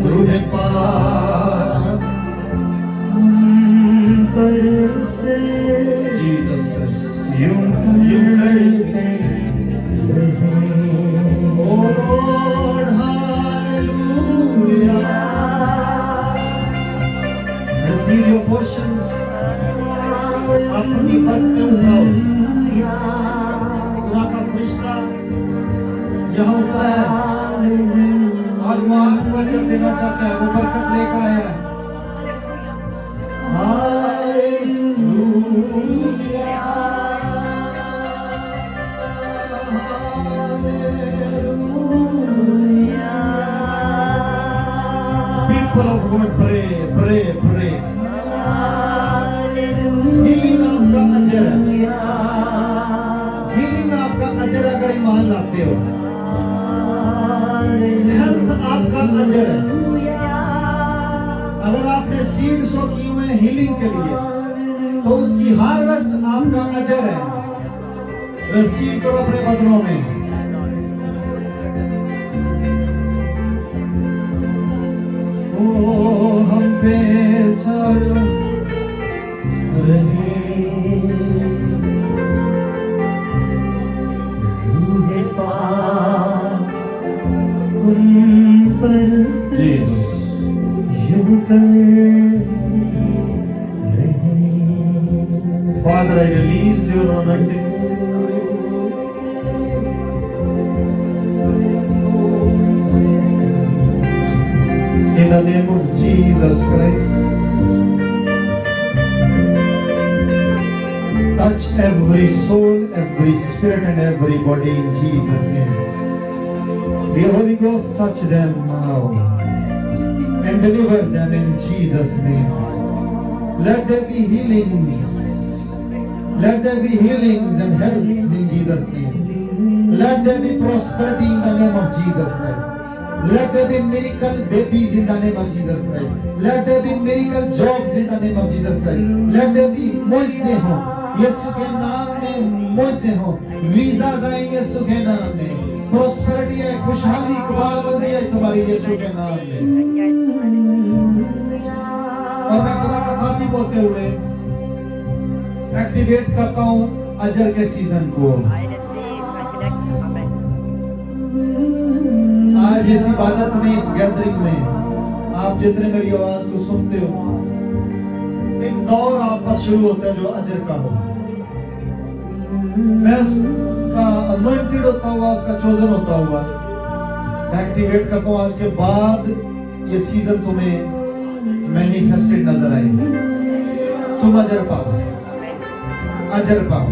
रूहे पाक Jesus Christ. You oh Lord, hallelujah. Receive your portions. अपनी बरकतें उठाओ। खुदा का फरिश्ता यहाँ उतरा है। आज वो आपको अजर देना चाहता है, वो बरकत लेकर आया है। People of God, pray, pray, pray. Healing आपका अजर है। Healing आपका अजर अगर ईमान लाते हो। Health आपका अजर है। अगर आपने सीड सो किए हुए हैं हीलिंग के लिए, तो उसकी हार्वेस्ट आपका अजर है। रिसीव करो अपने बदलों में। ओ हम पे छाया रहे रूहे पाक उन पर Father, I release your anointing. In the name of Jesus Christ, touch every soul, every spirit, and every body in Jesus' name. The Holy Ghost, touch them now and deliver them in Jesus' name. Let there be healings. Let there be healings and healths in Jesus' name. Let there be prosperity in the name of Jesus Christ. Let there be miracle babies in the name of Jesus Christ. Let there be miracle jobs in the name of Jesus Christ. Let there be मुझसे हो, यीशु के नाम में मुझसे हो, visas आए यीशु के नाम में, prosperity है, खुशहाली, इकबालमंदी है तुम्हारी यीशु के नाम में। और मैं खुदा का खाती बोलते हुए एक्टिवेट करता हूँ अजर के सीजन को। आज इस इबादत में, इस गैदरिंग में, आप जितने मेरी आवाज को सुनते हो, एक दौर आप पर शुरू होता है जो अजर का हो। मैं उसका अनॉइंटेड होता हुआ, उसका चोजन होता हुआ एक्टिवेट करता हूँ। आज के बाद ये सीजन तुम्हें मैनिफेस्टेड नजर आएगी। तुम अजर पाओ, अजर पाओ,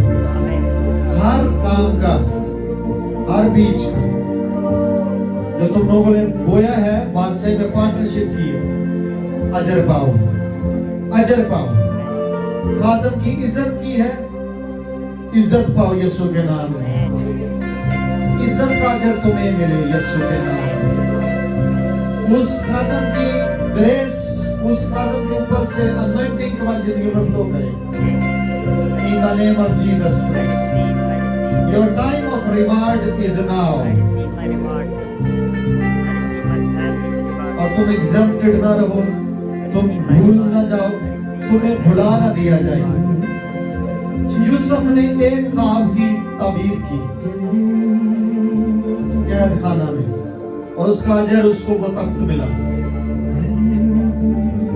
हर काम का, हर बीज का जो तुम लोगों ने बोया है, बादशाह में पार्टनरशिप की है, अजर पाओ, अजर पाओ। खादम की इज्जत की है, इज्जत पाओ यीशु के नाम में। इज्जत का अजर तुम्हें मिले यीशु के नाम में। उस खादम की ग्रेस, उस खादम के ऊपर से अनॉइंटिंग तुम्हारी जिंदगी में फ्लो करे। In the name of Jesus Christ. Your time of reward is now. और तुम exempted ना रहो, तुम भूल ना जाओ, तुम्हें भुला ना दिया जाए। यूसुफ ने एक ख्वाब की ताबीर की कैद खाना में, और उसका अजर उसको वो तख्त मिला।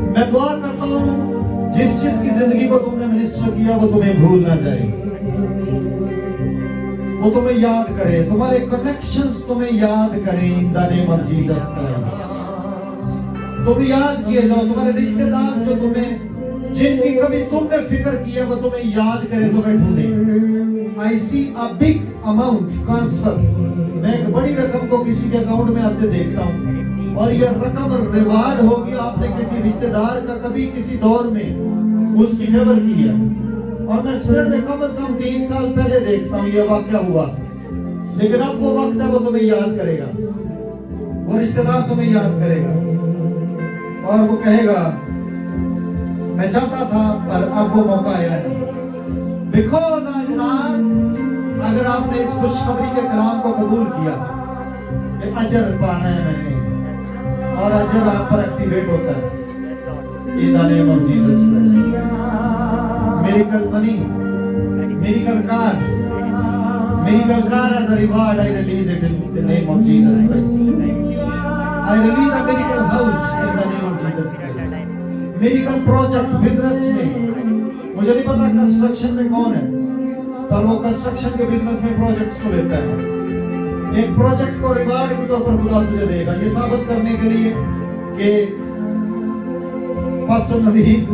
मैं दुआ करता हूं जिस चीज की जिंदगी को तुमने मिनिस्टर किया वो तुम्हें भूल ना जाए, वो तुम्हें याद करे, तुम्हारे कनेक्शंस तुम्हें याद करें। इन the name of Jesus Christ तुम याद किए जाओ। तुम्हारे रिश्तेदार जो तुम्हें, जिनकी कभी तुमने फिक्र किया, वो तुम्हें याद करें, तुम्हें ढूंढे। आई सी अ बिग अमाउंट ट्रांसफर। मैं एक बड़ी रकम को किसी के अकाउंट में आते देखता हूँ, और यह रकम रिवार्ड होगी। आपने किसी रिश्तेदार का कभी किसी दौर में उसकी फेवर की है, और मैं स्पिरिट में कम से कम 3 साल पहले देखता हूँ यह वाकया हुआ। लेकिन अब वो वक्त है, वो तुम्हें याद करेगा, वो रिश्तेदार तुम्हें याद करेगा, और वो कहेगा मैं चाहता था पर अब वो मौका आया है। बिकॉज आज रात अगर आपने इस खुशखबरी के कलाम को कबूल किया, अजर पाना है मैंने, और अजर आप पर एक्टिवेट होता है। In the name of Jesus Christ. Miracle money, miracle car, miracle car as a reward I release it in the name of Jesus Christ. I release a miracle house in the name of Jesus Christ. Miracle project business में, मुझे नहीं पता construction में कौन है, पर वो construction के बिजनेस में प्रोजेक्ट्स को लेता है। एक प्रोजेक्ट को रिवार्ड के तौर पर खुदा तुझे देगा, ये साबित करने के लिए कि पास्टर नवीद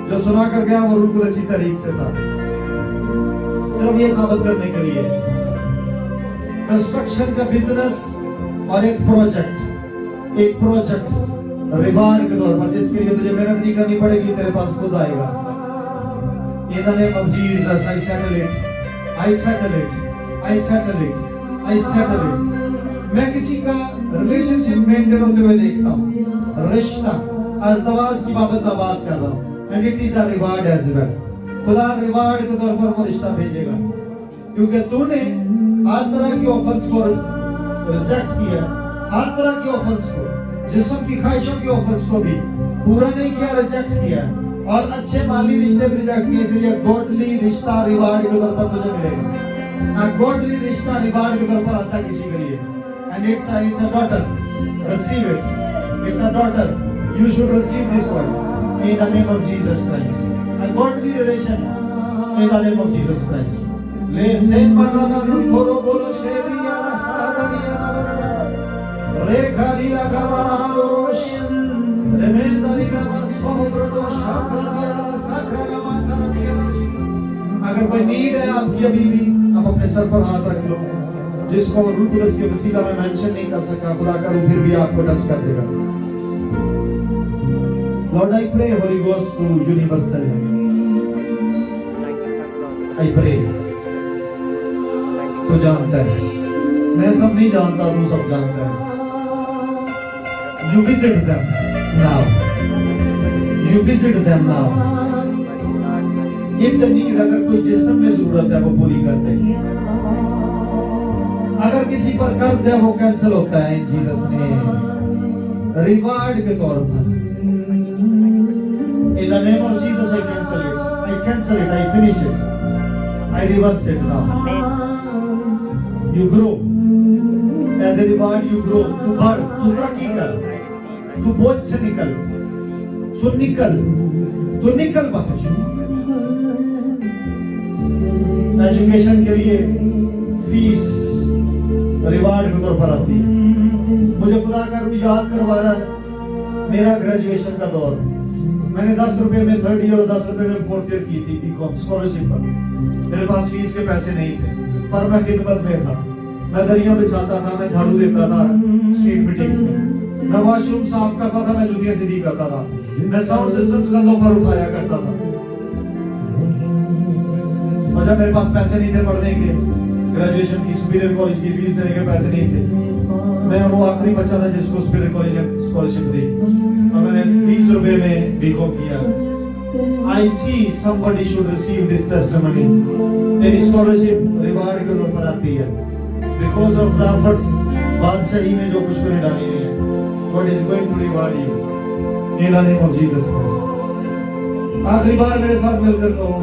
जो सुना कर गया वो बिल्कुल अच्छी तरीके से था। सिर्फ ये साबित करने के लिए कंस्ट्रक्शन का बिजनेस और एक प्रोजेक्ट रिवार्ड के तौर पर, जिसके लिए तुझे मेहनत नहीं करनी पड़ेगी, तेरे पास खुद आएगा। In the name of Jesus, I settle it. I settle it. I settle it. I settle it. मैं किसी का रिलेशनशिप मेंटेन होते हुए देखता हूँ, रिश्ता अज़दवाज की बाबत मैं बात कर रहा हूँ, and it is a reward as well. खुदा रिवार्ड के तौर पर वो रिश्ता भेजेगा, क्योंकि तूने हर तरह की ऑफर्स को रिजेक्ट किया, हर तरह की ऑफर्स को, जिस्म की ख्वाहिशों की ऑफर्स को भी पूरा नहीं किया, रिजेक्ट किया, और अच्छे माली रिश्ते भी रिजेक्ट किए। इसलिए गॉडली रिश्ता रिवार्ड के तौर पर तुझे मिलेगा। गॉडली रिश्ता रिवार्ड के तौर पर आता है किसी के लिए, and it's a daughter, receive it, it's a daughter, you should receive this one in the name of Jesus Christ. A godly relation in the name of Jesus Christ. ले सेन बनाना थोरो बोलो शेदिया सादरिया रेखा लीला गावाना रोश रेमेंदरीला मस्को ब्रदो शाब्रदिया साखरा मातरदिया। अगर कोई नीड है आपकी अभी भी, आप अपने सर पर हाथ रख लो, जिसको रूह कुदस के वसीला में मेंशन नहीं कर सका, खुदा का रूह फिर भी आपको टच कर देगा। Lord I pray holy ghost to universal I pray. तू जानता है, मैं सब नहीं जानता, तू सब जानता है। You visit them now. You visit them now. If the need, अगर कोई जिस्म में जरूरत है वो पूरी कर दे। अगर किसी पर कर्ज है वो कैंसिल होता है इन जीसस ने रिवार्ड के तौर पर। In the name of Jesus I cancel it. I cancel it. I finish it. I reverse it now. You grow. As a reward you grow. तू बढ़, तू तरक्की कर, तू बोझ से निकल, तू निकल बाहर। एजुकेशन के लिए फीस रिवार्ड के तौर पर आती है। मुझे खुदा का रूह याद करवा रहा है मेरा ग्रेजुएशन का दौर। मैंने 10 रुपए में 3rd ईयर और 10 रुपए में 4th ईयर की थी बीकॉम स्कॉलरशिप पर। मेरे पास फीस के पैसे नहीं थे, पर मैं खिदमत में था। मैं दरिया बिछाता था, मैं झाड़ू देता था स्ट्रीट मीटिंग्स में, मैं वॉशरूम साफ करता था, मैं जूतियां सीधी करता था। मैं साउंड सिस्टम्स कंधों पर उठाया करता था, और जब मेरे पास पैसे नहीं थे पढ़ने के, ग्रेजुएशन की सुपीरियर कॉलेज की फीस देने के पैसे नहीं थे, मैं वो आखिरी बच्चा था जिसको सुपीरियर कॉलेज ने स्कॉलरशिप दी, और मैंने 20 रुपए में बीकॉम किया। I see somebody should receive this testimony. तेरी स्कॉलरशिप रिवार्ड के तौर पर आती है, because of the efforts बादशाही में जो कुछ तूने डाली हुई है, God is going to reward you in the name of Jesus Christ. आखिरी बार मेरे साथ मिलकर कहो,